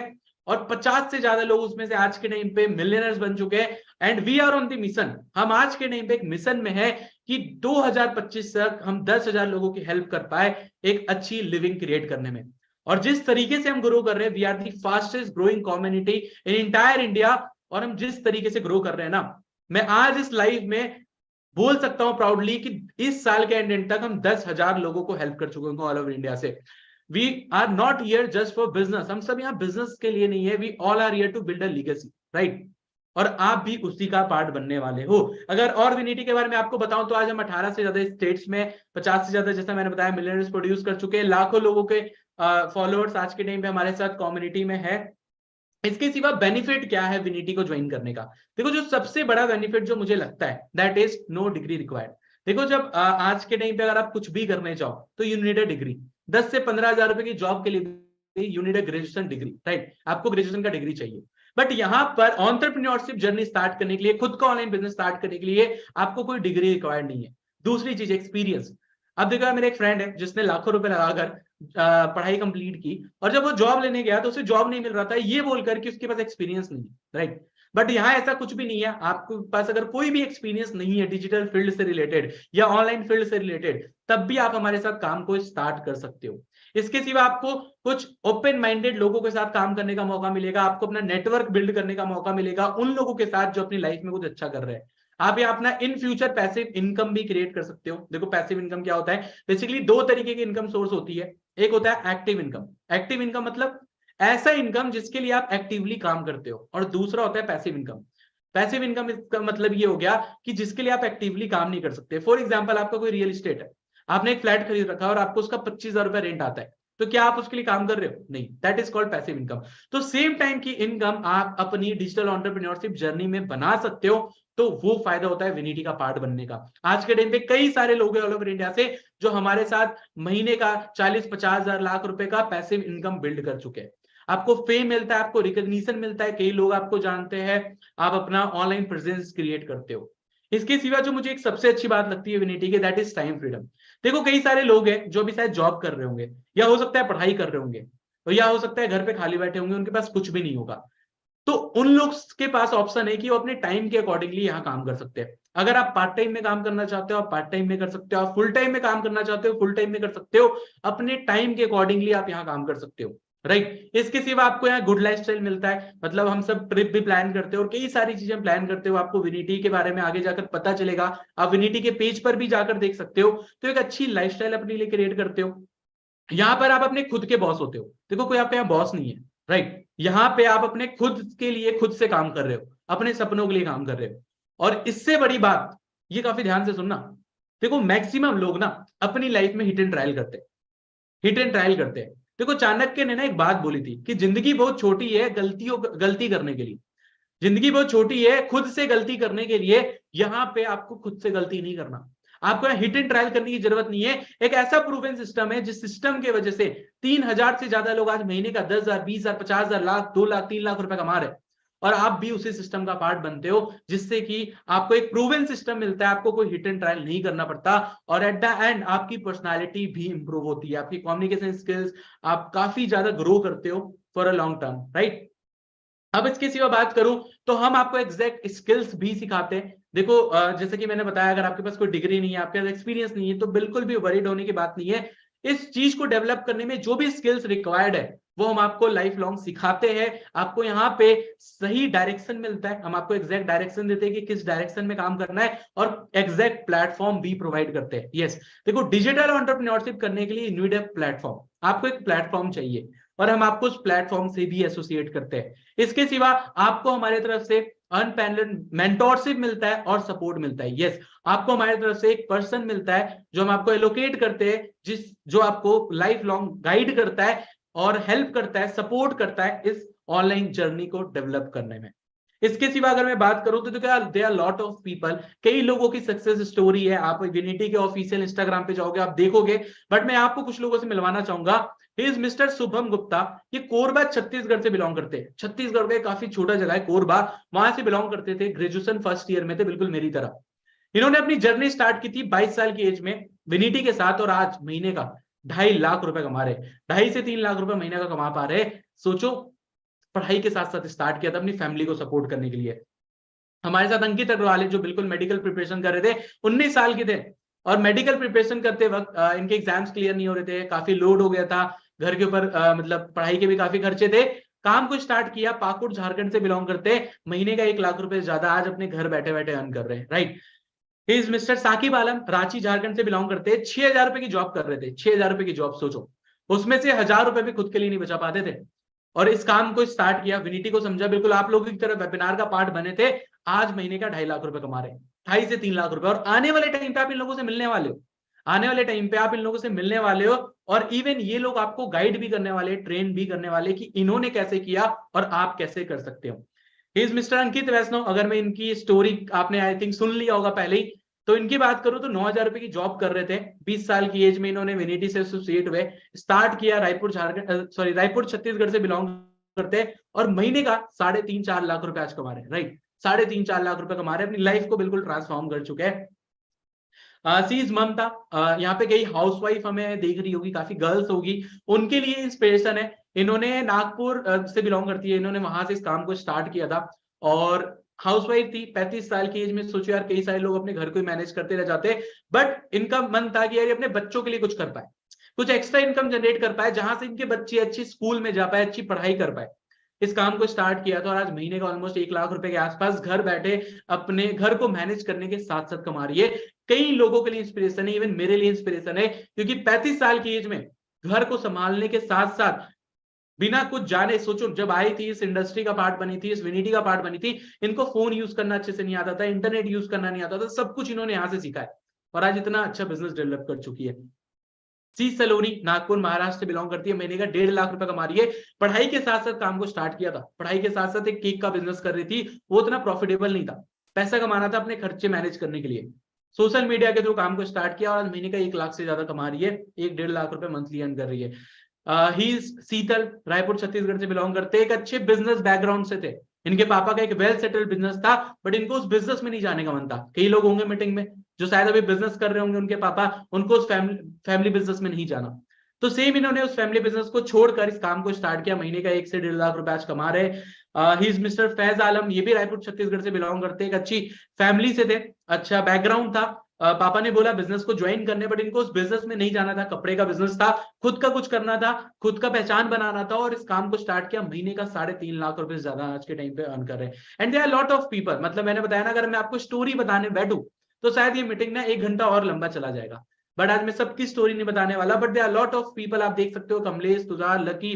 और 50 से ज्यादा लोग उसमें से आज के टाइम पे मिलियनर्स बन चुके हैं। And we are on the mission, हम आज के टाइम पे एक मिशन में है कि 2025 तक हम 10,000 लोगों की हेल्प कर पाए एक अच्छी लिविंग क्रिएट करने में। और जिस तरीके से हम ग्रो कर रहे हैं, we are the fastest growing community in entire India. और हम जिस तरीके से ग्रो कर रहे हैं ना, मैं आज इस लाइव में बोल सकता हूं प्राउडली कि इस साल के एंड तक हम 10,000 लोगों को हेल्प कर चुके हैं ऑल ओवर इंडिया से। We are not here just for business, हम सब यहाँ बिजनेस के लिए नहीं है, we all are here to build a legacy, right. और आप भी उसी का पार्ट बनने वाले हो। अगर और विनिटी के बारे में आपको बताऊं तो आज हम 18 से ज्यादा स्टेट्स में 50 से ज्यादा, जैसा मैंने बताया, मिलियनर्स प्रोड्यूस कर चुके हैं। लाखों लोगों के फॉलोअर्स आज के टाइम पे हमारे साथ कम्युनिटी में है। इसके सिवा बेनिफिट क्या है विनिटी को ज्वाइन करने का? देखो, जो सबसे बड़ा बेनिफिट जो मुझे लगता है that is no degree required. देखो, जब आज के टाइम पे अगर आप कुछ भी करने जाओ तो यू नीड अ डिग्री। 10 से 15,000 रुपए की जॉब के लिए you need a graduation degree, right. आपको ग्रेजुएशन का डिग्री चाहिए। बट यहाँ पर एंटरप्रेन्योरशिप जर्नी स्टार्ट करने के लिए, खुद का ऑनलाइन बिजनेस स्टार्ट करने के लिए आपको कोई डिग्री रिक्वायर्ड नहीं है। दूसरी चीज, एक्सपीरियंस। अब देखो, मेरे एक फ्रेंड है जिसने लाखों रुपए लगाकर पढ़ाई कंप्लीट की और जब वो जॉब लेने गया तो उसे जॉब नहीं मिल रहा था, ये बोलकर कि उसके पास एक्सपीरियंस नहीं है, राइट। बट यहाँ ऐसा कुछ भी नहीं है। आपके पास अगर कोई भी एक्सपीरियंस नहीं है डिजिटल फील्ड से रिलेटेड या ऑनलाइन फील्ड से रिलेटेड, तब भी आप हमारे साथ काम को स्टार्ट कर सकते हो। इसके सिवा आपको कुछ ओपन माइंडेड लोगों के साथ काम करने का मौका मिलेगा, आपको अपना नेटवर्क बिल्ड करने का मौका मिलेगा उन लोगों के साथ जो अपनी लाइफ में कुछ अच्छा कर रहे हैं। आप यहाँ अपना इन फ्यूचर पैसिव इनकम भी क्रिएट कर सकते हो। देखो, पैसिव इनकम क्या होता है? बेसिकली 2 तरीके की इनकम सोर्स होती है। एक होता है एक्टिव इनकम। एक्टिव इनकम मतलब ऐसा इनकम जिसके लिए आप एक्टिवली काम करते हो, और दूसरा होता है पैसिव इनकम। पैसिव इनकम इसका मतलब ये हो गया कि जिसके लिए आप एक्टिवली काम नहीं कर सकते। फॉर एग्जाम्पल, आपका कोई रियल एस्टेट है, आपने एक फ्लैट खरीद रखा है और आपको उसका 25,000 रुपए रेंट आता है, तो क्या आप उसके लिए काम कर रहे हो? नहीं, that is called passive income. तो सेम टाइम की इनकम आप अपनी डिजिटल एंटरप्रेन्योरशिप जर्नी में बना सकते हो, तो वो फायदा होता है विनिटी का पार्ट बनने का। आज के टाइम पे कई सारे लोग हैं ऑल ओवर इंडिया से जो हमारे साथ महीने का 40-50 हजार लाख रुपए का पैसिव इनकम बिल्ड कर चुके हैं। आपको फेम मिलता है, आपको रिकॉग्निशन मिलता है, कई लोग आपको जानते हैं, आप अपना ऑनलाइन प्रेजेंस क्रिएट करते हो। इसके सिवा जो मुझे एक सबसे अच्छी बात लगती है विनिटी के, दैट इज टाइम फ्रीडम। देखो, कई सारे लोग हैं जो भी शायद जॉब कर रहे होंगे, या हो सकता है पढ़ाई कर रहे होंगे, या हो सकता है घर पे खाली बैठे होंगे, उनके पास कुछ भी नहीं होगा। तो उन लोग के पास ऑप्शन है कि वो अपने टाइम के अकॉर्डिंगली यहाँ काम कर सकते हैं। अगर आप पार्ट टाइम में काम करना चाहते हो, आप पार्ट टाइम में कर सकते हो। आप फुल टाइम में काम करना चाहते हो, फुल टाइम में कर सकते हो। अपने टाइम के अकॉर्डिंगली आप यहाँ काम कर सकते हो, राइट। इसके सिवा आपको यहाँ गुड लाइफस्टाइल मिलता है, मतलब हम सब ट्रिप भी प्लान करते हो और कई सारी चीजें प्लान करते हो। आपको विनिटी के बारे में आगे जाकर पता चलेगा, आप विनिटी के पेज पर भी जाकर देख सकते हो। तो एक अच्छी लाइफस्टाइल अपने लिए क्रिएट करते हो। यहाँ पर आप अपने खुद के बॉस होते हो। देखो, कोई आपके यहाँ बॉस नहीं है, राइट। यहाँ पे आप अपने खुद के लिए खुद से काम कर रहे हो, अपने सपनों के लिए काम कर रहे हो। और इससे बड़ी बात, ये काफी ध्यान से सुनना, देखो मैक्सिमम लोग ना अपनी लाइफ में हिट एंड ट्रायल करते हैं, हिट एंड ट्रायल करते हैं। देखो, चाणक्य ने ना एक बात बोली थी कि जिंदगी बहुत छोटी है गलती करने के लिए। जिंदगी बहुत छोटी है खुद से गलती करने के लिए। यहाँ पे आपको खुद से गलती नहीं करना, आपको हिट एंड ट्रायल करने की जरूरत नहीं है। एक ऐसा प्रूवन सिस्टम है जिस सिस्टम की वजह से 3,000 से ज्यादा लोग आज महीने का 10,000, 20,000, 50,000, लाख, 2 लाख, 3 लाख रुपए कमा रहे हैं। और आप भी उसी सिस्टम का पार्ट बनते हो, जिससे कि आपको एक प्रूवन सिस्टम मिलता है, आपको कोई हिट एंड ट्रायल नहीं करना पड़ता। और एट द एंड आपकी पर्सनालिटी भी इंप्रूव होती है, आपकी कम्युनिकेशन स्किल्स, आप काफी ज्यादा ग्रो करते हो for a long term, right. अब इसके सिवा बात करूं तो हम आपको एग्जैक्ट स्किल्स भी सिखाते हैं। देखो, जैसे कि मैंने बताया, अगर आपके पास कोई डिग्री नहीं है, आपके पास एक्सपीरियंस नहीं है, तो बिल्कुल भी वरीड होने की बात नहीं है। इस चीज को डेवलप करने में जो भी स्किल्स रिक्वायर्ड है वो हम आपको लाइफ लॉन्ग सिखाते हैं। आपको यहाँ पे सही डायरेक्शन मिलता है, हम आपको एग्जैक्ट डायरेक्शन देते हैं कि किस डायरेक्शन में काम करना है, और एग्जैक्ट प्लेटफॉर्म भी प्रोवाइड करते हैं। यस, देखो डिजिटल एंटरप्रेन्योरशिप करने के लिए नीड ए प्लेटफॉर्म, आपको एक प्लेटफॉर्म चाहिए और हम आपको उस प्लेटफॉर्म से भी एसोसिएट करते हैं। इसके सिवा आपको हमारे तरफ से अनपैनल्ड मेंटोरशिप मिलता है और सपोर्ट मिलता है। यस, आपको हमारी तरफ से एक पर्सन मिलता है जो हम आपको एलोकेट करते हैं, जो आपको लाइफ लॉन्ग गाइड करता है और हेल्प करता है, सपोर्ट करता है इस ऑनलाइन जर्नी को डेवलप करने में। इसके सिवा अगर मैं बात करूं तो क्या there are lot of people, कई लोगों की सक्सेस स्टोरी है। आप विनिटी के ऑफिशियल इंस्टाग्राम पे जाओगे, आप देखोगे, बट मैं आपको कुछ लोगों से मिलवाना चाहूंगा। ही इज मिस्टर शुभम गुप्ता। ये कोरबा छत्तीसगढ़ से बिलोंग करते हैं। छत्तीसगढ़ का काफी छोटा जगह है कोरबा, वहां से बिलोंग करते थे। ग्रेजुएशन फर्स्ट ईयर में थे, बिल्कुल मेरी तरह। इन्होंने अपनी जर्नी स्टार्ट की थी 22 साल की एज में विनिटी के साथ, और आज महीने का 2.5 लाख रुपए कमा रहे, 2.5 से 3 लाख रुपए महीने का कमा पा रहे। सोचो, पढ़ाई के साथ साथ स्टार्ट किया था अपनी फैमिली को सपोर्ट करने के लिए। हमारे साथ अंकित अग्रवाल जो बिल्कुल मेडिकल प्रिपरेशन कर रहे थे, 19 साल के थे, और मेडिकल प्रिपरेशन करते वक्त इनके एग्जाम्स क्लियर नहीं हो रहे थे, काफी लोड हो गया था घर के ऊपर, मतलब पढ़ाई के भी काफी खर्चे थे। काम को स्टार्ट किया, पाकुड़ झारखंड से बिलोंग करते, महीने का 1 लाख रुपए ज्यादा आज अपने घर बैठे बैठे अर्न कर रहे हैं। Right, he is mister Saqib Alam, Ranchi Jharkhand से बिलोंग करते हैं। 6,000 रुपए की जॉब कर रहे थे, 6,000 रुपए की जॉब। सोचो, उसमें से 1,000 रुपए भी खुद के लिए नहीं बचा पाते थे, और इस काम को स्टार्ट किया, विनिटी को समझा, बिल्कुल आप लोगों की तरह वेबिनार का पार्ट बने थे। आज महीने का 2.5 लाख रुपए कमा रहे हैं, 2.5 से 3 लाख रुपए। और आने वाले टाइम पे आप इन लोगों से मिलने वाले हो, आने वाले टाइम पे आप इन लोगों से मिलने वाले हो, और इवन ये लोग आपको गाइड भी करने वाले, ट्रेन भी करने वाले कि इन्होंने कैसे किया और आप कैसे कर सकते हो। ही इज मिस्टर अंकित वैष्णव। अगर मैं इनकी स्टोरी आपने आई थिंक सुन लिया होगा पहले ही, तो इनकी बात करूं तो 9,000 रुपए की जॉब कर रहे थे। 20 साल की एज में इन्होंने विनिटी से एसोसिएट हुए, स्टार्ट किया रायपुर झारखंड, रायपुर छत्तीसगढ़ से बिलोंग करते हैं, और महीने का 3.5-4 लाख रुपए आज कमा रहे हैं। राइट, 3.5-4 लाख रुपए कमा रहे हैं, अपनी लाइफ को बिल्कुल ट्रांसफॉर्म कर चुके हैं। सीज ममता, यहाँ पे कई हाउसवाइफ हमें देख रही होगी, काफी गर्ल्स होगी, उनके लिए इंस्पिरेशन है। इन्होंने नागपुर से बिलोंग करती है, इन्होंने वहां से इस काम को स्टार्ट किया था, और हाउसवाइफ थी। 35 साल की एज में, सोचो यार, कई सारे लोग अपने घर को मैनेज करते रह जाते, बट इनका मन था कि यार अपने बच्चों के लिए कुछ कर पाए, कुछ एक्स्ट्रा इनकम जनरेट कर पाए, जहां से इनके बच्चे अच्छी स्कूल में जा पाए, अच्छी पढ़ाई कर पाए। इस काम को स्टार्ट किया था, और आज महीने का ऑलमोस्ट 1 लाख रुपए के आसपास घर बैठे अपने घर को मैनेज करने के साथ साथ कमा रही है। कई लोगों के लिए इंस्पिरेशन है, इवन मेरे लिए इंस्पिरेशन है, क्योंकि 35 साल की एज में घर को संभालने के साथ साथ बिना कुछ जाने, सोचो जब आई थी, इस इंडस्ट्री का पार्ट बनी थी, इस विनिटी का पार्ट बनी थी, इनको फोन यूज करना अच्छे से नहीं आता था, इंटरनेट यूज करना नहीं आता था, सब कुछ इन्होंने यहाँ से सीखा है, और आज इतना अच्छा बिजनेस डेवलप कर चुकी है। सी सलोनी, नागपुर महाराष्ट्र से बिलोंग करती है, महीने का 1.5 लाख रुपए कमा रही है। पढ़ाई के साथ साथ काम को स्टार्ट किया था, पढ़ाई के साथ साथ एक केक का बिजनेस कर रही थी, वो उतना प्रॉफिटेबल नहीं था, पैसा कमाना था अपने खर्चे मैनेज करने के लिए। सोशल मीडिया के थ्रू काम को स्टार्ट किया, और महीने का 1 लाख से ज्यादा कमा रही है, 1-1.5 लाख रुपए मंथली अर्न कर रही है। ही शीतल, रायपुर छत्तीसगढ़ से बिलोंग करते, एक अच्छे बिजनेस बैकग्राउंड से थे। इनके पापा का एक वेल सेटल्ड बिजनेस था, बट इनको उस बिजनेस में नहीं जाने का मन था। कई लोग होंगे मीटिंग में जो शायद अभी बिजनेस कर रहे होंगे, उनके पापा, उनको उस फैमिली बिजनेस में नहीं जाना, तो सेम इन्होंने उस फैमिली बिजनेस को छोड़कर इस काम को स्टार्ट किया। महीने का 1 से 1.5 लाख रुपए आज कमा रहे। ही इज मिस्टर फैज आलम, ये भी रायपुर छत्तीसगढ़ से बिलोंग करते, एक अच्छी फैमिली से थे, अच्छा बैकग्राउंड था। पापा ने बोला बिजनेस को ज्वाइन करने, बट इनको उस बिजनेस में नहीं जाना था, कपड़े का बिजनेस था, खुद का कुछ करना था, खुद का पहचान बनाना था, और इस काम को स्टार्ट किया। महीने का 3.5 लाख रुपए से ज्यादा आज के टाइम पे अर्न कर रहे हैं। And there are lot of people, मतलब मैंने बताया ना, अगर मैं आपको स्टोरी बताने बैठूं तो शायद ये मीटिंग ना 1 घंटा और लंबा चला जाएगा, बट आज मैं सबकी स्टोरी नहीं बताने वाला। But there are lot of people, आप देख सकते हो, Kamlesh, Tushar, Lucky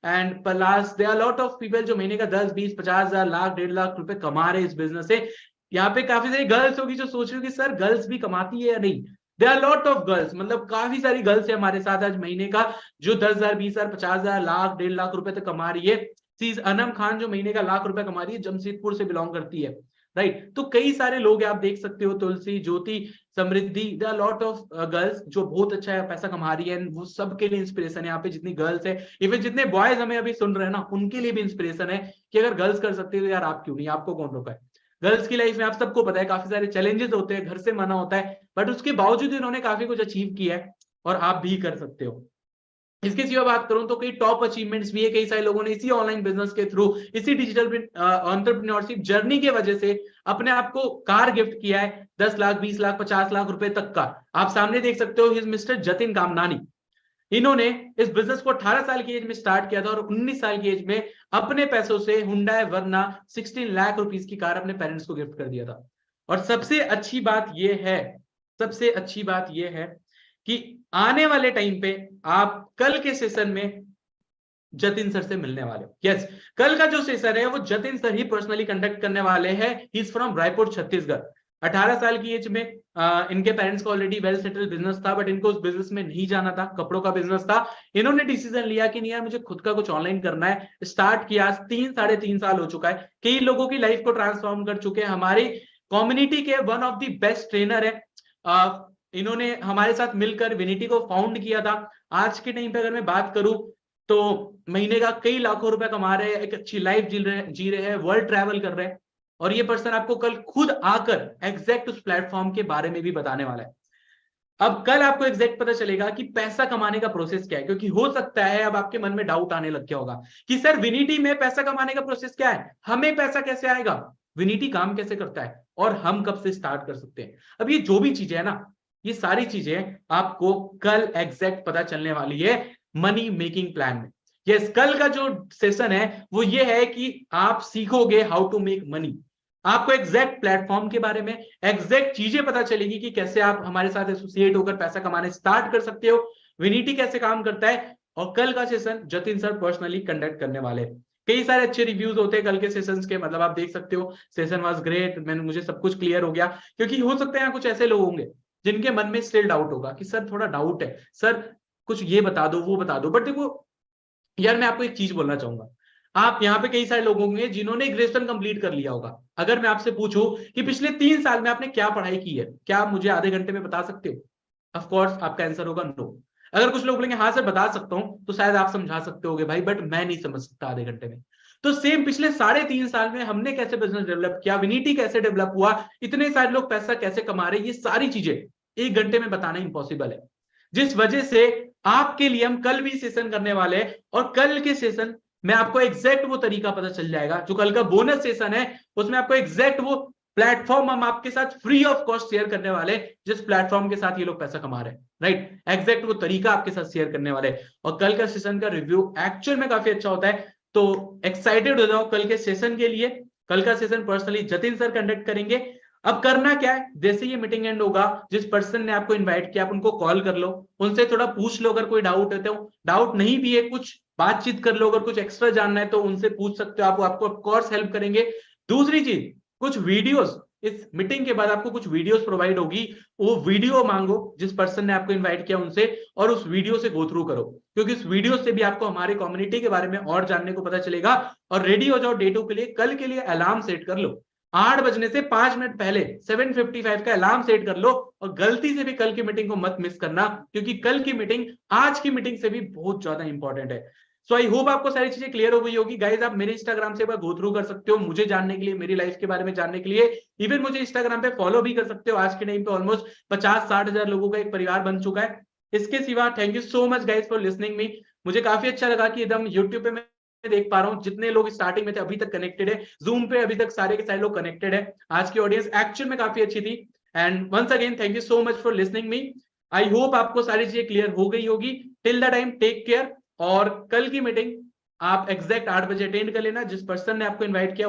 and Palash, there are lot of people जो महीने का 10, 20, 50 हजार, लाख, 1.5 लाख रुपए कमा रहे इस बिजनेस से। यहाँ पे काफी सारी गर्ल्स होगी जो सोच रही होगी सर गर्ल्स भी कमाती है या नहीं। There are lot of girls, मतलब काफी सारी गर्ल्स है हमारे साथ आज महीने का, जो 10,000, 20,000, 50,000, लाख, 1.5 लाख रुपए तक कमा रही है। सीज अनम खान जो महीने का 1 लाख रुपए कमा रही है, जमशेदपुर से बिलोंग करती है। राइट, तो कई सारे लोग हैं, आप देख सकते हो, Tulsi, Jyoti, Samriddhi, there are lot of girls जो बहुत अच्छा पैसा कमा रही है। वो सबके लिए इंस्पिरेशन है यहाँ पे, जितनी गर्ल्स है, इवन जितने बॉयज हमें अभी सुन रहे हैं ना, उनके लिए भी इंस्पिरेशन है कि अगर गर्ल्स कर सकते हो तो यार आप क्यों नहीं, आपको कौन रोका है। गर्ल्स की लाइफ में आप सबको पता है काफी सारे चैलेंजेस होते हैं, घर से मना होता है, बट उसके बावजूद इन्होंने काफी कुछ अचीव किया है, और आप भी कर सकते हो। इसके सिवा बात करूं तो कई टॉप अचीवमेंट्स भी है, कई सारे लोगों ने इसी ऑनलाइन बिजनेस के थ्रू, इसी डिजिटल एंटरप्रेन्योरशिप जर्नी के वजह से अपने आप को कार गिफ्ट किया है, 10 लाख, 20 लाख, 50 लाख रुपए तक का। आप सामने देख सकते हो, ही इज मिस्टर जतिन कामनानी। इन्होंने इस बिजनेस को 18 साल की एज में स्टार्ट किया था और 19 साल की एज में अपने पैसों से हुंडई वर्ना 16 लाख रुपीस की कार अपने पेरेंट्स को गिफ्ट कर दिया था। और सबसे अच्छी बात यह है कि आने वाले टाइम पे आप कल के सेशन में जतिन सर से मिलने वाले हो। यस, कल का जो सेशन है वो जतिन सर ही पर्सनली कंडक्ट करने वाले हैं। He is from Raipur Chhattisgarh. 18 साल की एज में इनके पेरेंट्स को ऑलरेडी वेल सेटल्ड बिजनेस था, बट इनको उस बिजनेस में नहीं जाना था, कपड़ों का बिजनेस था। इन्होंने डिसीजन लिया कि नहीं यार, मुझे खुद का कुछ ऑनलाइन करना है। स्टार्ट किया, 3-3.5 साल हो चुका है। कई लोगों की लाइफ को ट्रांसफॉर्म कर चुके हैं। हमारी कम्युनिटी के one of the best trainer है। इन्होंने हमारे साथ मिलकर विनिटी को फाउंड किया था। आज के टाइम पे अगर मैं बात करूं तो महीने का कई लाखों रुपए कमा रहे हैं, एक अच्छी लाइफ जी रहे हैं, वर्ल्ड ट्रैवल कर रहे हैं। और ये पर्सन आपको कल खुद आकर एग्जैक्ट उस प्लेटफॉर्म के बारे में भी बताने वाला है। अब कल आपको एग्जैक्ट पता चलेगा कि पैसा कमाने का प्रोसेस क्या है, क्योंकि हो सकता है अब आपके मन में डाउट आने लग गया होगा कि सर विनिटी में पैसा कमाने का प्रोसेस क्या है, हमें पैसा कैसे आएगा, विनिटी काम कैसे करता है और हम कब से स्टार्ट कर सकते हैं। अब ये जो भी चीजें है ना, ये सारी चीजें आपको कल एग्जैक्ट पता चलने वाली है मनी मेकिंग प्लान में। यस, कल का जो सेशन है वो ये है कि आप सीखोगे हाउ टू मेक मनी। आपको एग्जैक्ट प्लेटफॉर्म के बारे में एग्जैक्ट चीजें पता चलेगी कि कैसे आप हमारे साथ एसोसिएट होकर पैसा कमाने स्टार्ट कर सकते हो, विनिटी कैसे काम करता है। और कल का session Jatin sir personally conduct करने वाले हैं। कई सारे अच्छे रिव्यूज होते हैं कल के सेशंस के, मतलब आप देख सकते हो सेशन वाज ग्रेट। मुझे सब कुछ क्लियर हो गया, क्योंकि हो सकता है यहाँ कुछ ऐसे लोग होंगे जिनके मन में स्टिल डाउट होगा कि सर थोड़ा डाउट है, सर कुछ ये बता दो वो बता दो। बट देखो यार, मैं आपको एक चीज बोलना चाहूंगा। आप यहाँ पे कई सारे लोग होंगे जिन्होंने ग्रेजुएशन कंप्लीट कर लिया होगा। अगर मैं आपसे पूछूं कि पिछले 3 साल में आपने क्या पढ़ाई की है, क्या आप मुझे आधे घंटे में बता सकते हो? ऑफ कोर्स आपका आंसर होगा नो। अगर कुछ लोग बोलेंगे हाँ सर बता सकता हूं, तो शायद आप समझा सकते होगे भाई, बट मैं नहीं समझ सकता आधे घंटे में। तो सेम पिछले 3.5 साल में हमने कैसे बिजनेस डेवलप किया, विनिटी कैसे डेवलप हुआ, इतने सारे लोग पैसा कैसे कमा रहे, ये सारी चीजें 1 घंटे में बताना इम्पॉसिबल है। जिस वजह से आपके लिए हम कल भी सेशन करने वाले हैं, और कल के सेशन में आपको एग्जैक्ट वो तरीका पता चल जाएगा। जो कल का बोनस सेशन है उसमें आपको एग्जैक्ट वो प्लेटफॉर्म हम आपके साथ फ्री ऑफ कॉस्ट शेयर करने वाले, जिस प्लेटफॉर्म के साथ ये लोग पैसा कमा रहे हैं, राइट। एग्जैक्ट वो तरीका आपके साथ शेयर करने वाले। और कल का सेशन का रिव्यू एक्चुअल में काफी अच्छा होता है, तो एक्साइटेड हो जाओ कल के सेशन के लिए। कल का session personally Jatin sir conduct करेंगे। अब करना क्या है, जैसे ये मीटिंग एंड होगा, जिस पर्सन ने आपको इनवाइट किया आप उनको कॉल कर लो, उनसे थोड़ा पूछ लो अगर कोई डाउट है तो। डाउट नहीं भी है, कुछ बातचीत कर लो, अगर कुछ एक्स्ट्रा जानना है तो उनसे पूछ सकते हो, आप आपको ऑफ कोर्स हेल्प करेंगे। दूसरी चीज, कुछ वीडियोस, इस मीटिंग के बाद आपको कुछ वीडियोस प्रोवाइड होगी, वो वीडियो मांगो जिस पर्सन ने आपको इनवाइट किया उनसे, और उस वीडियो से गो थ्रू करो, क्योंकि इस वीडियो से भी आपको हमारे कम्युनिटी के बारे में और जानने को पता चलेगा। और रेडी हो जाओ डे 2 के लिए। कल के लिए अलार्म सेट कर लो, 8 बजने से 5 मिनट पहले 7:55 का अलार्म सेट कर लो, और गलती से भी कल की मीटिंग को मत मिस करना, क्योंकि कल की मीटिंग आज की मीटिंग से भी बहुत ज्यादा इंपॉर्टेंट है। सो आई होप आपको सारी चीजें क्लियर हो गई होगी। गाइज आप मेरे इंस्टाग्राम से एक बार गो थ्रू कर सकते हो, मुझे जानने के लिए, मेरी लाइफ के बारे में जानने के लिए। इवन मुझे इंस्टाग्राम पे फॉलो भी कर सकते हो। आज के टाइम पे ऑलमोस्ट 50-60 हजार लोगों का एक परिवार बन चुका है। इसके सिवा thank you so much guys for listening मी। मुझे काफी अच्छा लगा कि एकदम यूट्यूब पे मैं देख पा रहा हूँ जितने लोग स्टार्टिंग में थे अभी तक कनेक्टेड है, जूम पे अभी तक सारे के सारे लोग कनेक्टेड है। आज की ऑडियंस एक्चुअल में काफी अच्छी थी। And once again thank you so much for listening me. I hope आपको सारी चीजें क्लियर हो गई होगी। Till the time take care, और कल की मीटिंग आप एग्जैक्ट 8 बजे अटेंड कर लेना। जिस पर्सन ने आपको इन्वाइट किया